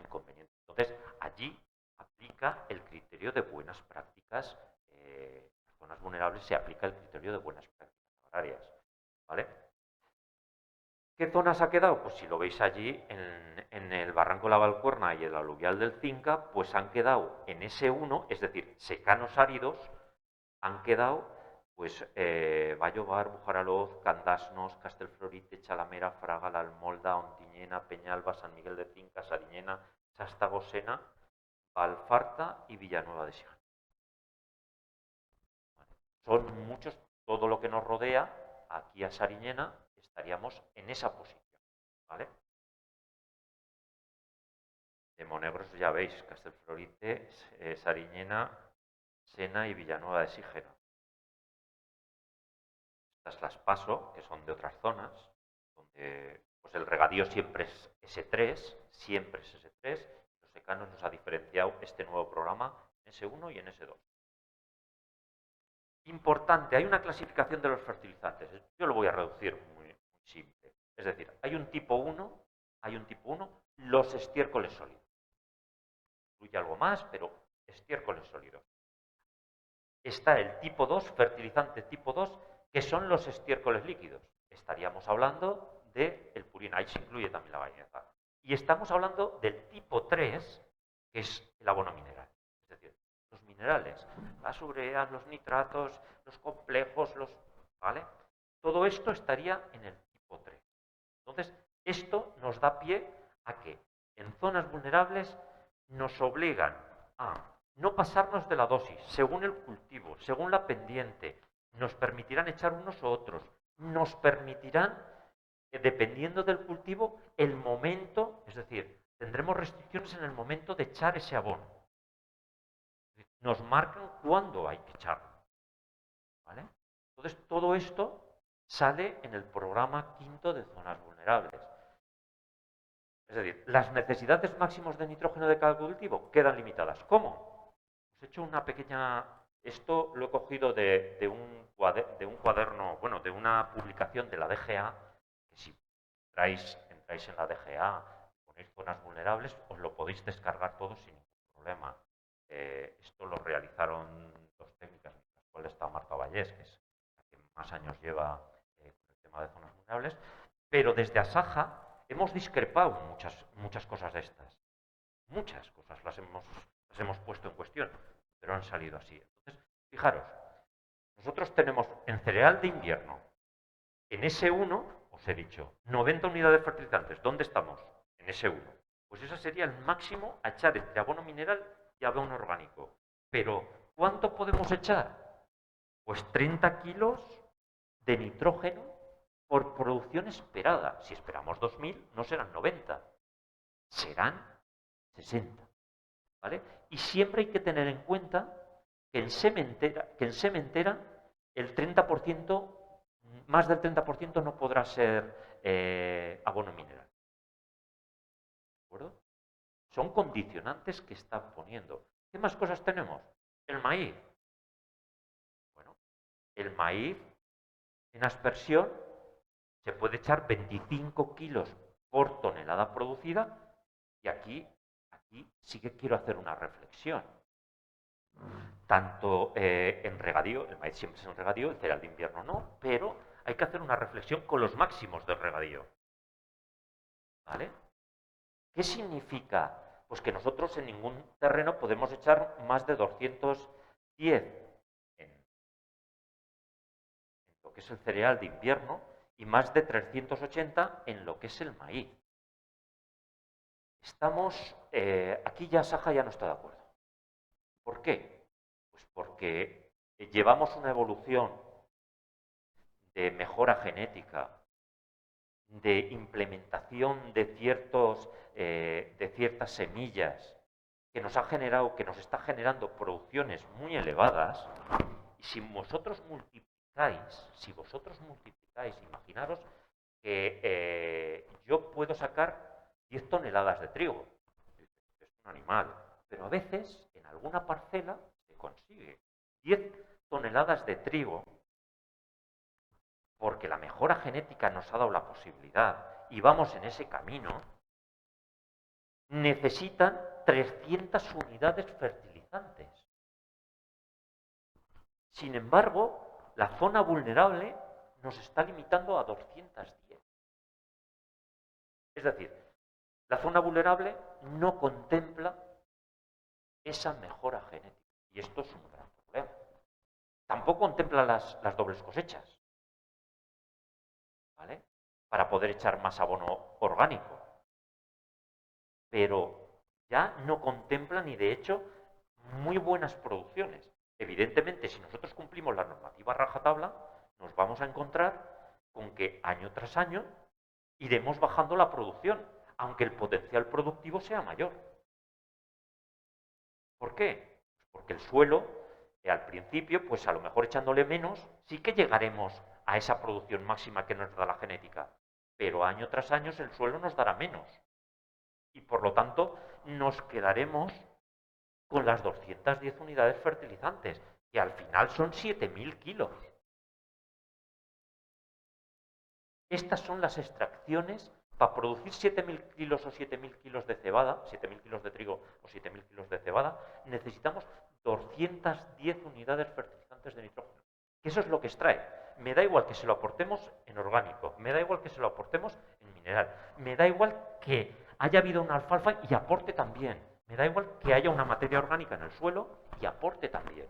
conveniente. Entonces, allí aplica el criterio de buenas prácticas las zonas vulnerables se aplica el criterio de buenas prácticas agrarias, ¿vale? ¿Qué zonas ha quedado? Pues si lo veis allí, en el Barranco La Valcuerna y el aluvial del Cinca, pues han quedado en S1, es decir, secanos áridos, han quedado pues Vallobar, Bujaraloz, Candasnos, Castelflorite, Chalamera, Fraga, La Almolda, Ontiñena, Peñalba, San Miguel de Cinca, Sariñena, Sastagosena, Valfarta y Villanueva de Sija. Son muchos, todo lo que nos rodea, aquí a Sariñena estaríamos en esa posición, ¿vale? De Monegros ya veis, Castelflorite, Sariñena, Sena y Villanueva de Sígera. Estas las paso, que son de otras zonas, donde pues el regadío siempre es S3, siempre es S3. Los secanos nos ha diferenciado este nuevo programa en S1 y en S2. Importante, hay una clasificación de los fertilizantes. Yo lo voy a reducir muy simple. Es decir, hay un tipo 1, los estiércoles sólidos. Incluye algo más, pero estiércoles sólidos. Está el tipo 2, fertilizante tipo 2, que son los estiércoles líquidos. Estaríamos hablando del purina, ahí se incluye también la bañeza. Y estamos hablando del tipo 3, que es el abono mineral. Es decir, los minerales, las ureas, los nitratos, los complejos, ¿vale? Todo esto estaría en el tipo 3. Entonces, esto nos da pie a que en zonas vulnerables nos obligan a no pasarnos de la dosis, según el cultivo, según la pendiente. Nos permitirán echar unos u otros. Nos permitirán, dependiendo del cultivo, el momento, es decir, tendremos restricciones en el momento de echar ese abono. Nos marcan cuándo hay que echarlo, ¿vale? Entonces, todo esto sale en el programa quinto de zonas vulnerables. Es decir, las necesidades máximas de nitrógeno de cada cultivo quedan limitadas. ¿Cómo? Os he hecho una pequeña... Esto lo he cogido de un cuaderno, bueno, de una publicación de la DGA, que si entráis en la DGA, ponéis zonas vulnerables, os lo podéis descargar todo sin ningún problema. Esto lo realizaron dos técnicas, entre las cuales está Marta Vallés, que es la que más años lleva con el tema de zonas vulnerables, pero desde Asaja hemos discrepado muchas cosas de estas. Muchas cosas las hemos puesto en cuestión, pero han salido así. Entonces, fijaros, nosotros tenemos en cereal de invierno, en S1, os he dicho, 90 unidades de fertilizantes. ¿Dónde estamos? En S1. Pues ese sería el máximo a echar entre abono mineral y abono orgánico. Pero, ¿cuánto podemos echar? Pues 30 kilos de nitrógeno por producción esperada. Si esperamos 2000, no serán 90, serán 60. ¿Vale? Y siempre hay que tener en cuenta que en sementera el 30%, más del 30% no podrá ser abono mineral. ¿De acuerdo? Son condicionantes que están poniendo. ¿Qué más cosas tenemos? El maíz. Bueno, el maíz en aspersión se puede echar 25 kilos por tonelada producida y aquí sí que quiero hacer una reflexión. Tanto en regadío, el maíz siempre es en regadío, el cereal de invierno no, pero hay que hacer una reflexión con los máximos del regadío. ¿Vale? ¿Qué significa? Pues que nosotros en ningún terreno podemos echar más de 210 en lo que es el cereal de invierno y más de 380 en lo que es el maíz. Estamos, aquí ya Saja ya no está de acuerdo. ¿Por qué? Pues porque llevamos una evolución de mejora genética, de implementación de ciertas semillas que nos está generando producciones muy elevadas. Y si vosotros multiplicáis, imaginaros que yo puedo sacar 10 toneladas de trigo. Es un animal. Pero a veces, en alguna parcela, se consigue 10 toneladas de trigo porque la mejora genética nos ha dado la posibilidad y vamos en ese camino. Necesitan 300 unidades fertilizantes. Sin embargo, la zona vulnerable nos está limitando a 210. Es decir, la zona vulnerable no contempla esa mejora genética. Y esto es un gran problema. Tampoco contempla las dobles cosechas, ¿vale? Para poder echar más abono orgánico. Pero ya no contempla ni de hecho muy buenas producciones. Evidentemente, si nosotros cumplimos la normativa rajatabla, nos vamos a encontrar con que año tras año iremos bajando la producción, aunque el potencial productivo sea mayor. ¿Por qué? Porque el suelo, al principio, pues a lo mejor echándole menos, sí que llegaremos a esa producción máxima que nos da la genética, pero año tras año el suelo nos dará menos. Y por lo tanto, nos quedaremos con las 210 unidades fertilizantes, que al final son 7.000 kilos. Estas son las extracciones. Para producir 7.000 kilos o 7.000 kilos de cebada, 7.000 kilos de trigo o 7.000 kilos de cebada, necesitamos 210 unidades fertilizantes de nitrógeno. Eso es lo que extrae. Me da igual que se lo aportemos en orgánico, me da igual que se lo aportemos en mineral, me da igual que haya habido una alfalfa y aporte también, me da igual que haya una materia orgánica en el suelo y aporte también,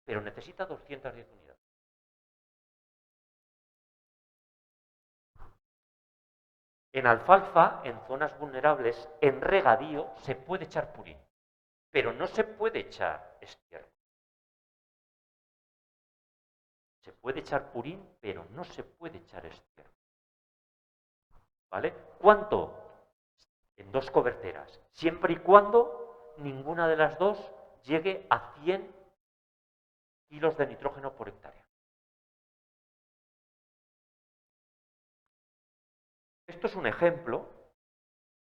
pero necesita 210 unidades. En alfalfa, en zonas vulnerables, en regadío, se puede echar purín, pero no se puede echar estiércol. Se puede echar purín, pero no se puede echar estiércol. ¿Vale? ¿Cuánto? En 2 coberteras, siempre y cuando ninguna de las dos llegue a 100 kilos de nitrógeno por hectárea. Esto es un ejemplo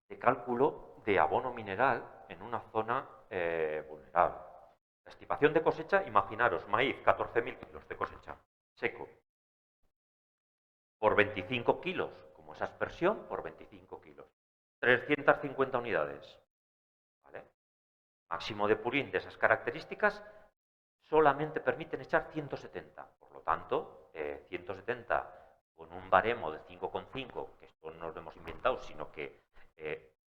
de cálculo de abono mineral en una zona vulnerable. La estimación de cosecha, imaginaros, maíz, 14.000 kilos de cosecha, seco. Por 25 kilos, como esa aspersión, por 25 kilos. 350 unidades. ¿Vale? Máximo de purín de esas características solamente permiten echar 170. Por lo tanto, 170 con un baremo de 5,5, que esto no lo hemos inventado, sino que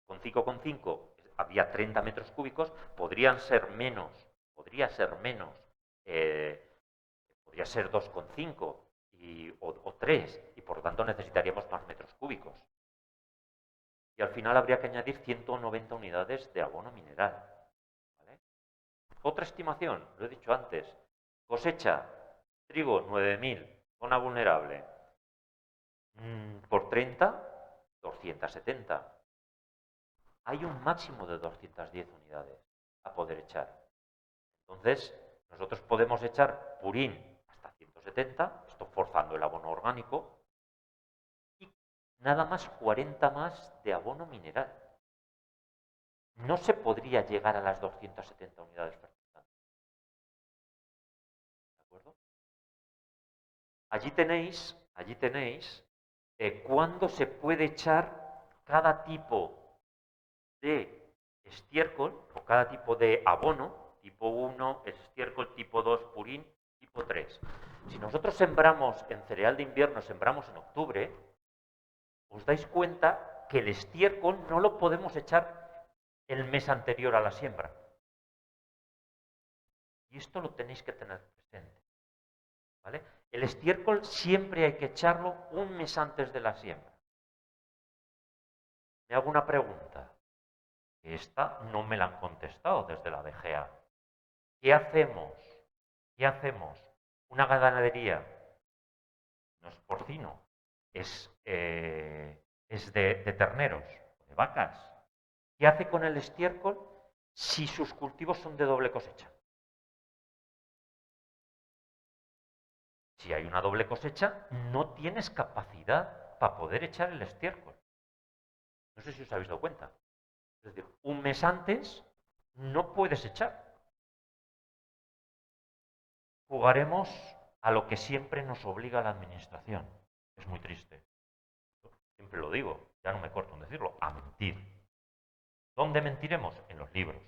con 5,5 había 30 metros cúbicos, podría ser menos, podría ser 2,5 o 3, y por lo tanto necesitaríamos más metros cúbicos. Y al final habría que añadir 190 unidades de abono mineral. ¿Vale? Otra estimación, lo he dicho antes, cosecha, trigo 9.000, zona vulnerable, por 30, 270. Hay un máximo de 210 unidades a poder echar. Entonces, nosotros podemos echar purín hasta 170, esto forzando el abono orgánico, y nada más 40 más de abono mineral. No se podría llegar a las 270 unidades fertilizantes. ¿De acuerdo? Allí tenéis cuándo se puede echar cada tipo de estiércol o cada tipo de abono, tipo 1, estiércol, tipo 2, purín, tipo 3. Si nosotros sembramos en cereal de invierno, sembramos en octubre, os dais cuenta que el estiércol no lo podemos echar el mes anterior a la siembra. Y esto lo tenéis que tener presente. ¿Vale? El estiércol siempre hay que echarlo un mes antes de la siembra. Me hago una pregunta. Esta no me la han contestado desde la DGA. ¿Qué hacemos? ¿Qué hacemos? Una ganadería no es porcino, es de terneros, de vacas. ¿Qué hace con el estiércol si sus cultivos son de doble cosecha? Si hay una doble cosecha, no tienes capacidad para poder echar el estiércol. No sé si os habéis dado cuenta. Es decir, un mes antes no puedes echar. Jugaremos a lo que siempre nos obliga la administración. Es muy triste. Siempre lo digo, ya no me corto en decirlo, a mentir. ¿Dónde mentiremos? En los libros.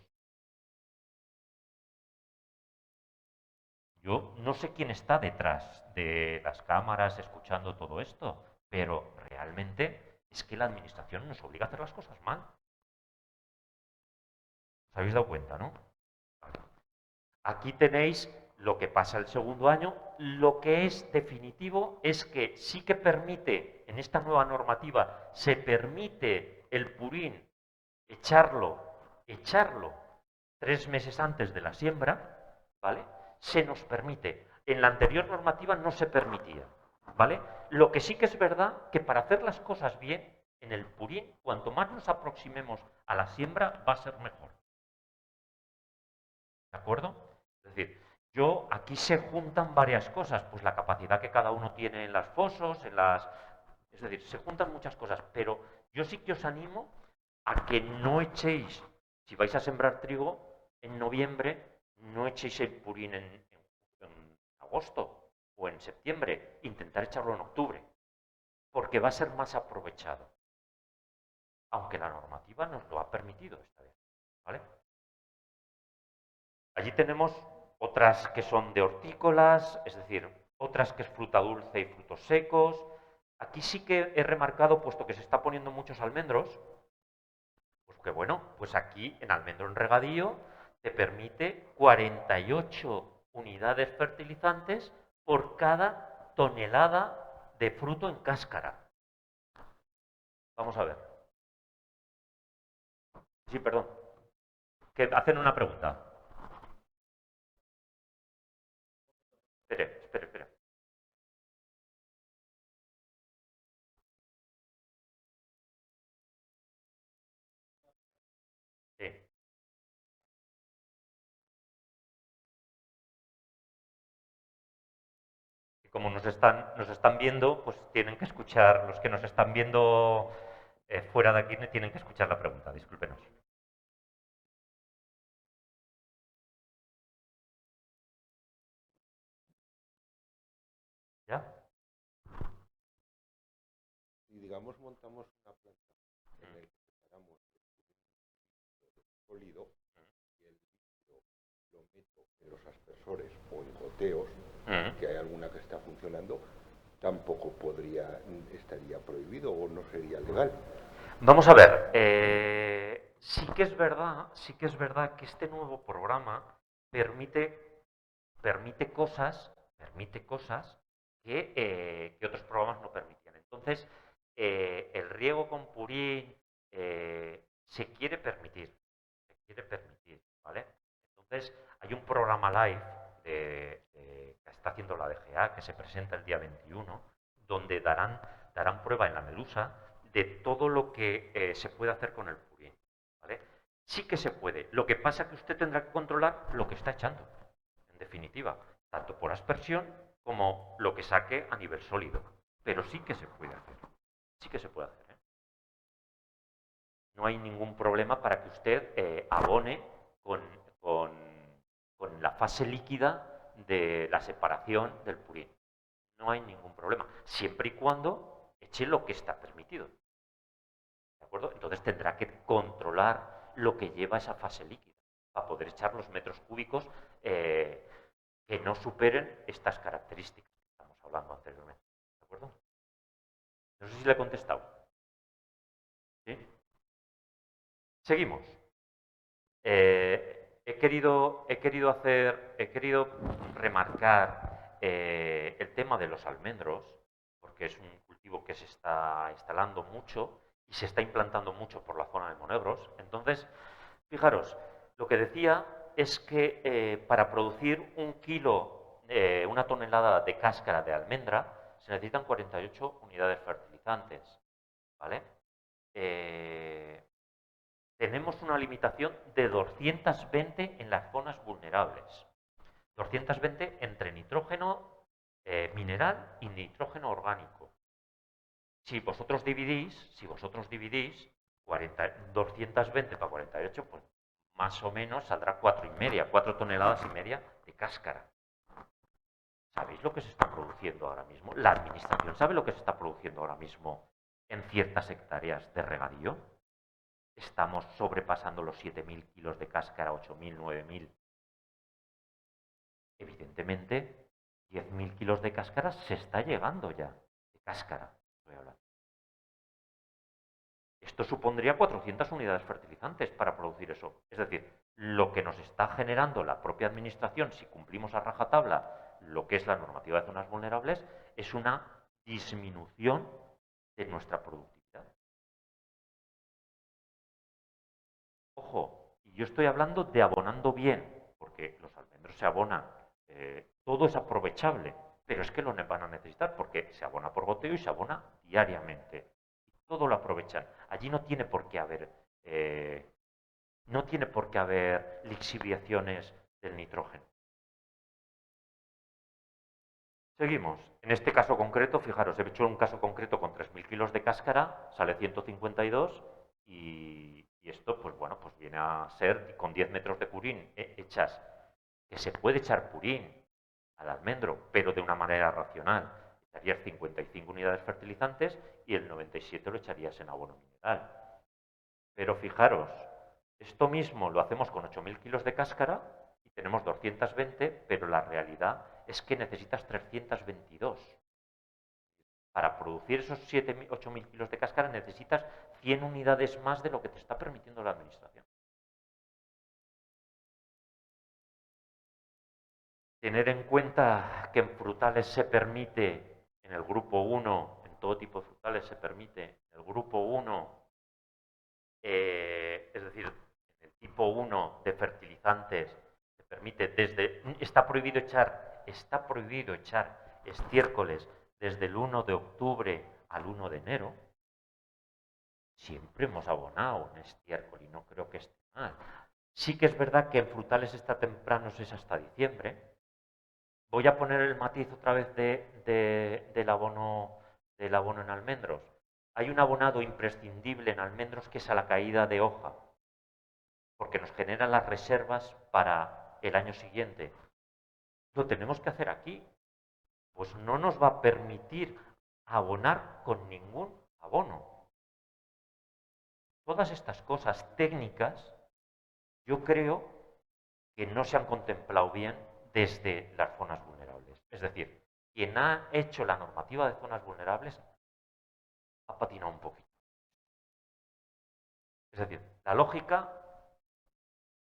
Yo no sé quién está detrás de las cámaras escuchando todo esto, pero realmente es que la administración nos obliga a hacer las cosas mal. ¿Os habéis dado cuenta, no? Aquí tenéis lo que pasa el segundo año. Lo que es definitivo es que sí que permite, en esta nueva normativa, se permite el purín echarlo 3 meses antes de la siembra, ¿vale? Se nos permite. En la anterior normativa no se permitía, ¿vale? Lo que sí que es verdad que para hacer las cosas bien, en el purín, cuanto más nos aproximemos a la siembra, va a ser mejor. ¿De acuerdo? Es decir, aquí se juntan varias cosas, pues la capacidad que cada uno tiene en las fosos, es decir, se juntan muchas cosas, pero yo sí que os animo a que no echéis, si vais a sembrar trigo en noviembre, no echéis el purín en agosto o en septiembre, intentar echarlo en octubre, porque va a ser más aprovechado, aunque la normativa nos lo ha permitido esta vez, ¿vale? Allí tenemos otras que son de hortícolas, es decir, otras que es fruta dulce y frutos secos. Aquí sí que he remarcado, puesto que se está poniendo muchos almendros, pues que bueno, pues aquí en almendro en regadío te permite 48 unidades fertilizantes por cada tonelada de fruto en cáscara. Vamos a ver. Sí, perdón. Que hacen una pregunta. Espere. Sí. Y como nos están viendo, pues tienen que escuchar, los que nos están viendo fuera de aquí tienen que escuchar la pregunta, discúlpenos. ¿Ya? Si digamos montamos una planta en la que separamos el sólido y el líquido lo meto en los aspersores o en goteos, que hay alguna que está funcionando, tampoco estaría prohibido o no sería legal. Vamos a ver, sí que es verdad que este nuevo programa permite cosas que otros programas no permitían. Entonces, el riego con purín se quiere permitir, ¿vale? Entonces, hay un programa live que está haciendo la DGA, que se presenta el día 21, donde darán prueba en la Medusa de todo lo que se puede hacer con el purín, ¿vale? Sí que se puede. Lo que pasa es que usted tendrá que controlar lo que está echando, en definitiva, tanto por aspersión como lo que saque a nivel sólido. Pero sí que se puede hacer. Sí que se puede hacer, ¿eh? No hay ningún problema para que usted abone con, con, con la fase líquida de la separación del purín. No hay ningún problema, siempre y cuando eche lo que está permitido. ¿De acuerdo? Entonces tendrá que controlar lo que lleva esa fase líquida para poder echar los metros cúbicos que no superen estas características que estamos hablando anteriormente. ¿De acuerdo? No sé si le he contestado. ¿Sí? Seguimos. He querido remarcar el tema de los almendros, porque es un cultivo que se está instalando mucho y se está implantando mucho por la zona de Monegros. Entonces, fijaros, lo que decía es que para producir un kilo, una tonelada de cáscara de almendra, se necesitan 48 unidades fertilizantes, ¿vale? Tenemos una limitación de 220 en las zonas vulnerables. 220 entre nitrógeno mineral y nitrógeno orgánico. Si vosotros dividís 220 para 48, pues más o menos saldrá 4 toneladas y media de cáscara. ¿Sabéis lo que se está produciendo ahora mismo? La administración sabe lo que se está produciendo ahora mismo en ciertas hectáreas de regadío. Estamos sobrepasando los 7.000 kilos de cáscara, 8.000, 9.000. Evidentemente, 10.000 kilos de cáscara se está llegando ya. De cáscara, estoy hablando. Esto supondría 400 unidades fertilizantes para producir eso. Es decir, lo que nos está generando la propia administración, si cumplimos a rajatabla lo que es la normativa de zonas vulnerables, es una disminución de nuestra productividad. Ojo, y yo estoy hablando de abonando bien, porque los almendros se abonan, todo es aprovechable, pero es que lo van a necesitar porque se abona por goteo y se abona diariamente. Todo lo aprovechan. Allí no tiene por qué haber lixiviaciones del nitrógeno. Seguimos. En este caso concreto, fijaros, he hecho un caso concreto con 3.000 kilos de cáscara, sale 152 y esto, pues bueno, pues viene a ser con 10 metros de purín hechas, que se puede echar purín al almendro, pero de una manera racional. Echarías 55 unidades fertilizantes y el 97 lo echarías en abono mineral. Pero fijaros, esto mismo lo hacemos con 8.000 kilos de cáscara y tenemos 220, pero la realidad es que necesitas 322. Para producir esos 8.000 kilos de cáscara necesitas 100 unidades más de lo que te está permitiendo la administración. Tener en cuenta que en frutales se permite, en el grupo 1, en todo tipo de frutales se permite, en el grupo 1, es decir, en el tipo 1 de fertilizantes, se permite está prohibido echar estiércoles desde el 1 de octubre al 1 de enero. Siempre hemos abonado en estiércol y no creo que esté mal. Sí que es verdad que en frutales está tempranos es hasta diciembre. Voy a poner el matiz otra vez del abono en almendros. Hay un abonado imprescindible en almendros que es a la caída de hoja, porque nos genera las reservas para el año siguiente. Lo tenemos que hacer aquí, pues no nos va a permitir abonar con ningún abono. Todas estas cosas técnicas, yo creo que no se han contemplado bien desde las zonas vulnerables. Es decir, quien ha hecho la normativa de zonas vulnerables ha patinado un poquito. Es decir, la lógica,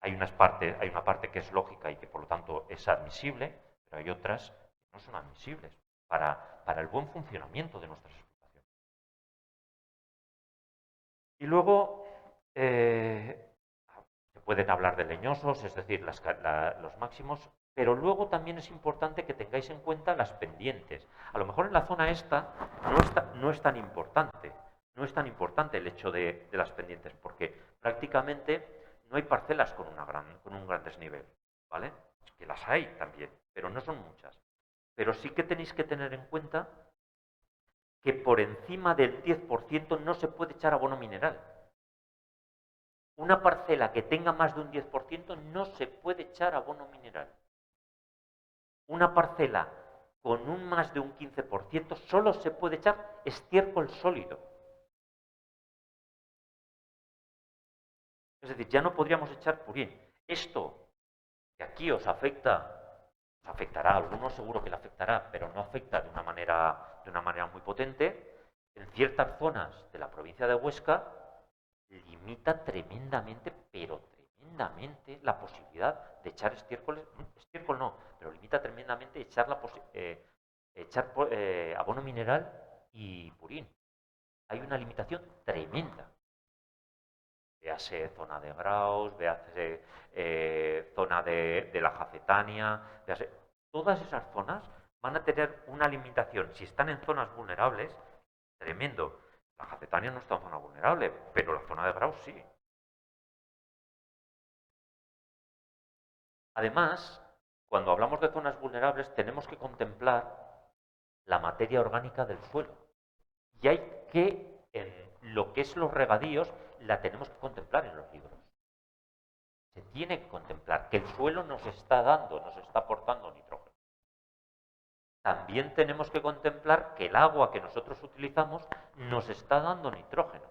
hay una parte que es lógica y que por lo tanto es admisible, pero hay otras que no son admisibles para el buen funcionamiento de nuestras explotaciones. Y luego se pueden hablar de leñosos, es decir, los máximos, pero luego también es importante que tengáis en cuenta las pendientes. A lo mejor en la zona esta no es tan importante. No es tan importante el hecho de las pendientes, porque prácticamente no hay parcelas con un gran desnivel, ¿vale? Que las hay también, pero no son muchas. Pero sí que tenéis que tener en cuenta que por encima del 10% no se puede echar abono mineral. Una parcela que tenga más de un 10% no se puede echar abono mineral. Una parcela con un más de un 15% solo se puede echar estiércol sólido. Es decir, ya no podríamos echar purín. Esto que aquí os afectará a algunos, seguro que le afectará, pero no afecta de una manera muy potente. En ciertas zonas de la provincia de Huesca limita tremendamente, pero tremendamente, la posibilidad de echar estiércol no, pero limita tremendamente echar abono mineral y purín. Hay una limitación tremenda. Véase zona de Graus, véase zona de la Jacetania, véase, todas esas zonas van a tener una limitación, si están en zonas vulnerables, tremendo. La Jacetania no está en zona vulnerable, pero la zona de Graus sí. Además, cuando hablamos de zonas vulnerables, tenemos que contemplar la materia orgánica del suelo. Y hay que, en lo que es los regadíos, la tenemos que contemplar en los libros. Se tiene que contemplar que el suelo nos está aportando nitrógeno. También tenemos que contemplar que el agua que nosotros utilizamos nos está dando nitrógeno.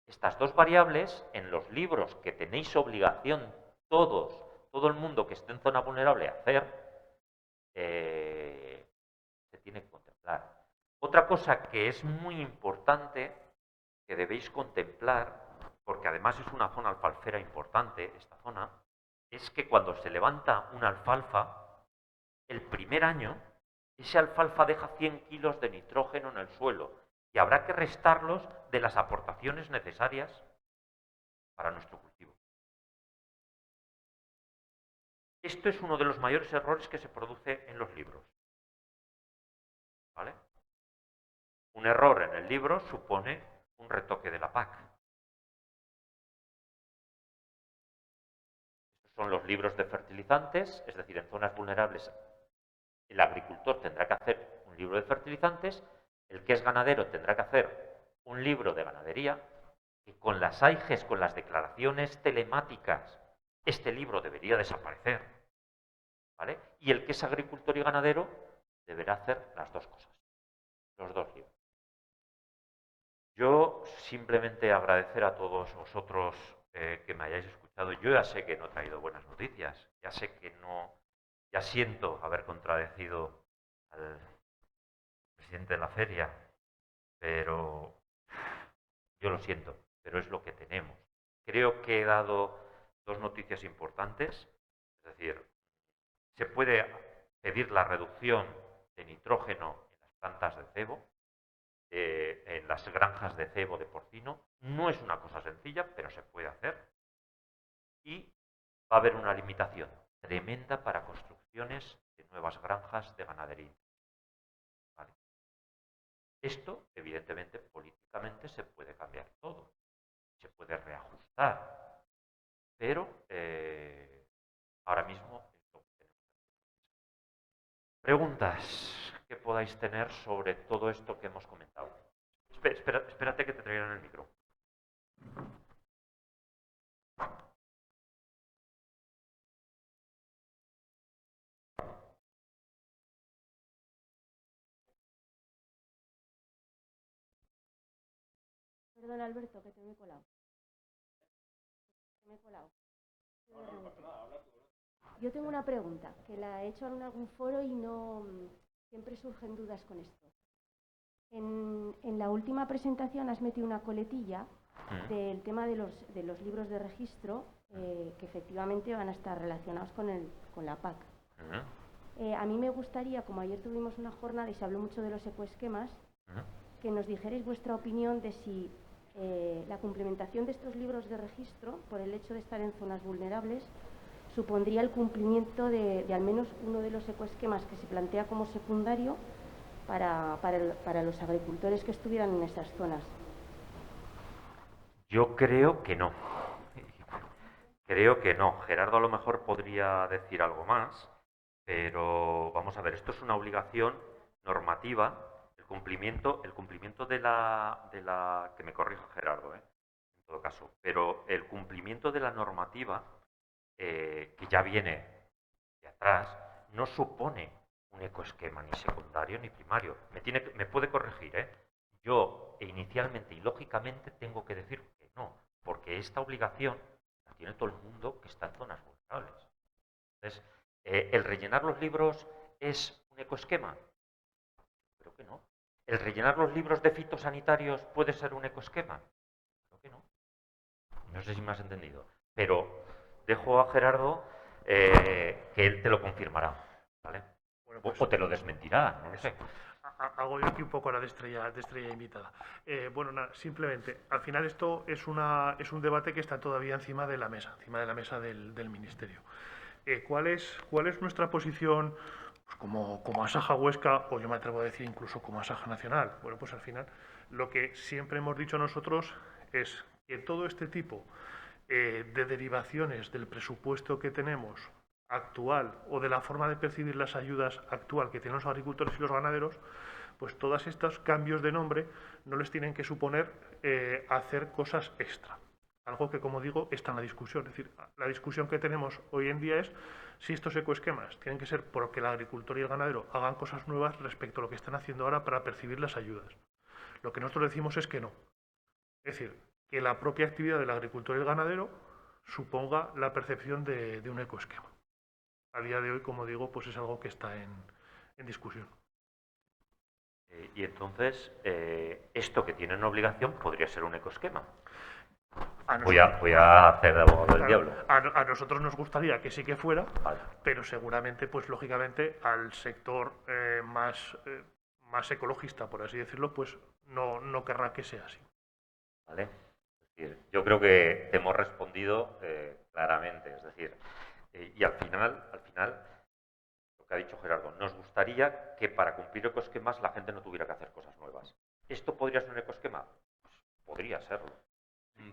Estas dos variables, en los libros que tenéis obligación todos todo el mundo que esté en zona vulnerable hacer, se tiene que contemplar. Otra cosa que es muy importante, que debéis contemplar, porque además es una zona alfalfera importante, esta zona, es que cuando se levanta una alfalfa, el primer año, ese alfalfa deja 100 kilos de nitrógeno en el suelo y habrá que restarlos de las aportaciones necesarias para nuestro cultivo. Esto es uno de los mayores errores que se produce en los libros. ¿Vale? Un error en el libro supone un retoque de la PAC. Estos son los libros de fertilizantes, es decir, en zonas vulnerables el agricultor tendrá que hacer un libro de fertilizantes, el que es ganadero tendrá que hacer un libro de ganadería, y con las AIGES, con las declaraciones telemáticas, este libro debería desaparecer. ¿Vale? Y el que es agricultor y ganadero deberá hacer las dos cosas, los dos libros. Yo simplemente agradecer a todos vosotros que me hayáis escuchado. Yo ya sé que no he traído buenas noticias, ya sé que no, ya siento haber contradecido al presidente de la feria, pero yo lo siento, pero es lo que tenemos. Creo que he dado dos noticias importantes, es decir, se puede pedir la reducción de nitrógeno en las plantas de cebo, en las granjas de cebo de porcino. No es una cosa sencilla, pero se puede hacer. Y va a haber una limitación tremenda para construcciones de nuevas granjas de ganadería. ¿Vale? Esto, evidentemente, políticamente se puede cambiar todo, se puede reajustar, pero ahora mismo es lo que tenemos. Preguntas que podáis tener sobre todo esto que hemos comentado. Espérate que te traigan el micro. Perdón, Alberto, que te me he colado. Yo tengo una pregunta, que la he hecho en algún foro y no siempre surgen dudas con esto. En la última presentación has metido una coletilla del tema de los libros de registro que efectivamente van a estar relacionados con la PAC. A mí me gustaría, como ayer tuvimos una jornada y se habló mucho de los ecoesquemas, que nos dijerais vuestra opinión de si la complementación de estos libros de registro, por el hecho de estar en zonas vulnerables, supondría el cumplimiento de al menos uno de los ecoesquemas que se plantea como secundario para los agricultores que estuvieran en esas zonas. Yo creo que no. Creo que no. Gerardo a lo mejor podría decir algo más, pero vamos a ver, esto es una obligación normativa. El cumplimiento de la que me corrija Gerardo, en todo caso, pero el cumplimiento de la normativa que ya viene de atrás no supone un ecoesquema ni secundario ni primario. Me puede corregir, Yo inicialmente y lógicamente tengo que decir que no, porque esta obligación la tiene todo el mundo que está en zonas vulnerables. Entonces, ¿el rellenar los libros es un ecoesquema? Creo que no. ¿El rellenar los libros de fitosanitarios puede ser un ecoesquema? Creo que no. No sé si me has entendido. Pero dejo a Gerardo que él te lo confirmará, ¿vale? Bueno, pues, o te lo desmentirá, no lo sé. Hago yo aquí un poco la de estrella invitada. Bueno, nada, simplemente, al final esto es un debate que está todavía encima de la mesa del Ministerio. ¿Cuál es nuestra posición pues, como Asaja Huesca, o yo me atrevo a decir incluso como Asaja Nacional? Bueno, pues al final lo que siempre hemos dicho nosotros es que todo este tipo de derivaciones del presupuesto que tenemos actual o de la forma de percibir las ayudas actual que tienen los agricultores y los ganaderos, pues todos estos cambios de nombre no les tienen que suponer hacer cosas extra. Algo que, como digo, está en la discusión. Es decir, la discusión que tenemos hoy en día es si estos ecoesquemas tienen que ser porque el agricultor y el ganadero hagan cosas nuevas respecto a lo que están haciendo ahora para percibir las ayudas. Lo que nosotros decimos es que no. Es decir, que la propia actividad del agricultor y el ganadero suponga la percepción de un ecoesquema. a día de hoy, como digo, pues es algo que está en discusión. Y entonces, esto que tienen obligación podría ser un ecoesquema. Voy a hacer de abogado del diablo. A nosotros nos gustaría que sí que fuera, Vale. pero seguramente, pues lógicamente, al sector más ecologista, por así decirlo, pues no querrá que sea así. ¿Vale? Es decir, yo creo que te hemos respondido claramente. Es decir, y al final, lo que ha dicho Gerardo, nos gustaría que para cumplir ecoesquemas la gente no tuviera que hacer cosas nuevas. ¿Esto podría ser un ecoesquema? Pues podría serlo.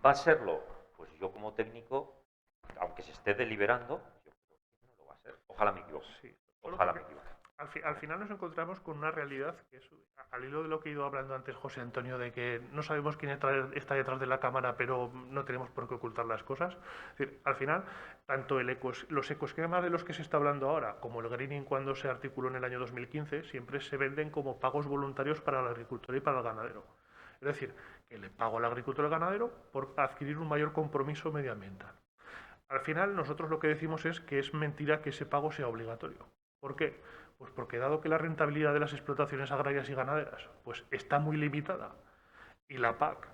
¿Va a serlo? Pues yo como técnico, aunque se esté deliberando, yo creo que no lo va a ser. Ojalá me equivoque. Sí. Ojalá me equivoque. Al final nos encontramos con una realidad que es, al hilo de lo que he ido hablando antes José Antonio, de que no sabemos quién está detrás de la cámara, pero no tenemos por qué ocultar las cosas. Es decir, al final, tanto los ecoesquemas de los que se está hablando ahora, como el greening cuando se articuló en el año 2015, siempre se venden como pagos voluntarios para el agricultor y para el ganadero. Es decir, que le pago al agricultor y al ganadero por adquirir un mayor compromiso medioambiental. Al final, nosotros lo que decimos es que es mentira que ese pago sea obligatorio. ¿Por qué? Pues porque dado que la rentabilidad de las explotaciones agrarias y ganaderas pues está muy limitada y la PAC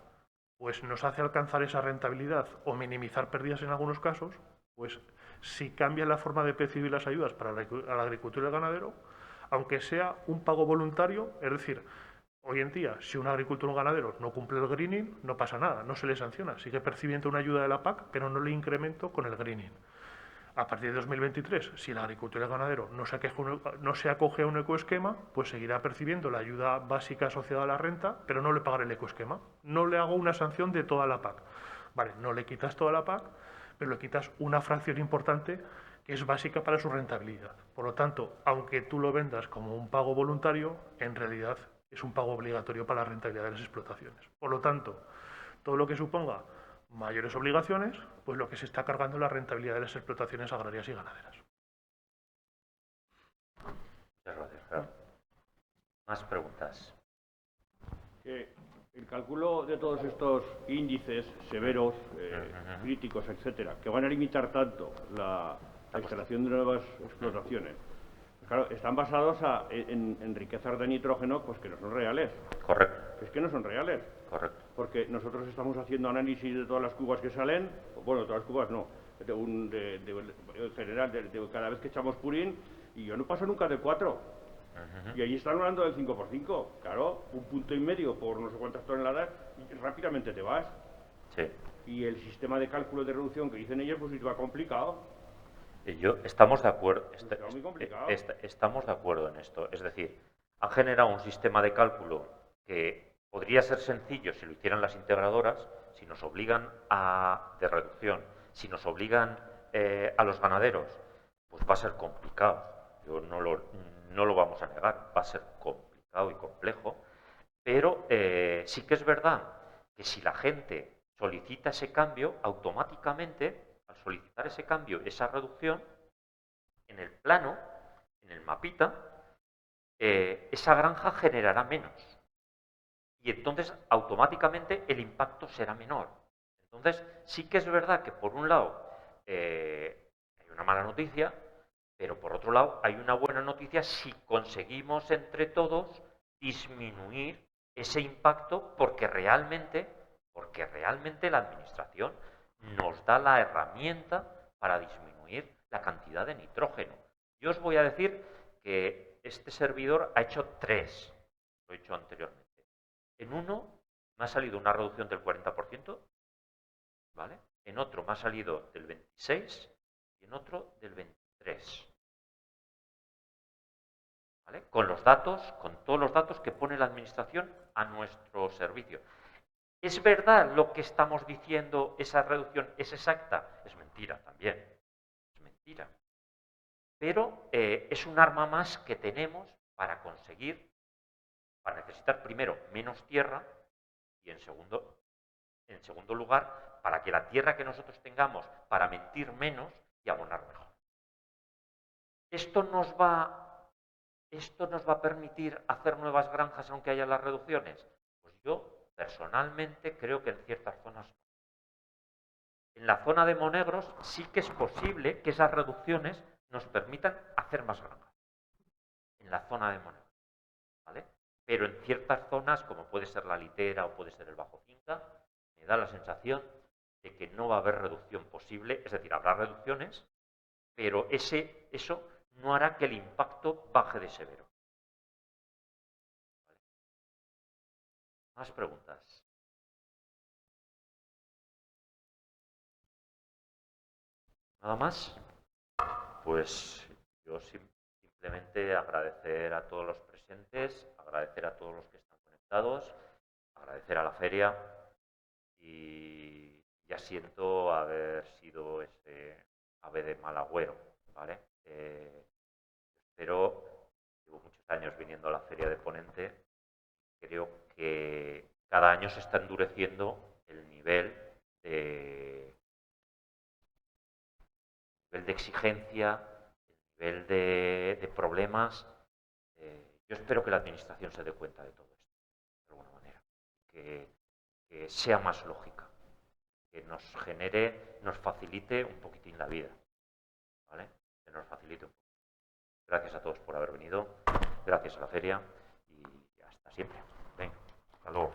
pues nos hace alcanzar esa rentabilidad o minimizar pérdidas en algunos casos, pues si cambia la forma de percibir las ayudas para el agricultor y el ganadero, aunque sea un pago voluntario, es decir, hoy en día, si un agricultor o un ganadero no cumple el greening, no pasa nada, no se le sanciona, sigue percibiendo una ayuda de la PAC, pero no le incremento con el greening. A partir de 2023, si el agricultor y el ganadero no se acoge a un ecoesquema, pues seguirá percibiendo la ayuda básica asociada a la renta, pero no le pagará el ecoesquema. No le hago una sanción de toda la PAC. Vale, no le quitas toda la PAC, pero le quitas una fracción importante que es básica para su rentabilidad. Por lo tanto, aunque tú lo vendas como un pago voluntario, en realidad es un pago obligatorio para la rentabilidad de las explotaciones. Por lo tanto, todo lo que suponga mayores obligaciones, pues lo que se está cargando es la rentabilidad de las explotaciones agrarias y ganaderas. Muchas gracias, Gerardo. Más preguntas. El cálculo de todos estos índices severos, críticos, etcétera, que van a limitar tanto la instalación de nuevas explotaciones, pues claro, están basados en riquezas de nitrógeno pues que no son reales. Correcto. Es que no son reales. Correcto. Porque nosotros estamos haciendo análisis de todas las cubas que salen, bueno, todas las cubas no, en general, de cada vez que echamos purín, y yo no paso nunca de 4. Y allí están hablando del 5x5. Claro, 1,5 puntos por no sé cuántas toneladas, y rápidamente te vas. Sí. Y el sistema de cálculo de reducción que dicen ellos, pues va complicado. Estamos de acuerdo. Está muy complicado. Estamos de acuerdo en esto. Es decir, han generado un sistema de cálculo que podría ser sencillo si lo hicieran las integradoras, si nos obligan de reducción, si nos obligan a los ganaderos, pues va a ser complicado. Yo no lo vamos a negar, va a ser complicado y complejo, pero sí que es verdad que si la gente solicita ese cambio, automáticamente, al solicitar ese cambio, esa reducción, en el plano, en el mapita, esa granja generará menos. Y entonces, automáticamente, el impacto será menor. Entonces, sí que es verdad que, por un lado, hay una mala noticia, pero por otro lado, hay una buena noticia si conseguimos entre todos disminuir ese impacto porque realmente la administración nos da la herramienta para disminuir la cantidad de nitrógeno. Yo os voy a decir que este servidor ha hecho 3, lo he dicho anteriormente. En uno me ha salido una reducción del 40%, ¿vale? En otro me ha salido del 26% y en otro del 23%. ¿Vale? Con todos los datos que pone la administración a nuestro servicio. ¿Es verdad lo que estamos diciendo, esa reducción es exacta? Es mentira también, es mentira. Pero es un arma más que tenemos para necesitar primero menos tierra y en segundo lugar, para que la tierra que nosotros tengamos para mentir menos y abonar mejor. ¿Esto nos va a permitir hacer nuevas granjas aunque haya las reducciones? Pues yo personalmente creo que en ciertas zonas no. En la zona de Monegros sí que es posible que esas reducciones nos permitan hacer más granjas en la zona de Monegros, ¿vale? Pero en ciertas zonas, como puede ser la Litera o puede ser el Bajo Cinca, me da la sensación de que no va a haber reducción posible, es decir, habrá reducciones, pero eso no hará que el impacto baje de severo. ¿Vale? ¿Más preguntas? ¿Nada más? Pues yo simplemente agradecer a todos los presentes, agradecer a todos los que están conectados, agradecer a la feria y ya siento haber sido ese ave de mal agüero, ¿vale? Pero llevo muchos años viniendo a la feria de Ponente, creo que cada año se está endureciendo el nivel de exigencia, el nivel de problemas. Yo espero que la Administración se dé cuenta de todo esto, de alguna manera, que sea más lógica, que nos genere, nos facilite un poquitín la vida, ¿vale? Que nos facilite un poco. Gracias a todos por haber venido, gracias a la feria y hasta siempre. Venga, hasta luego.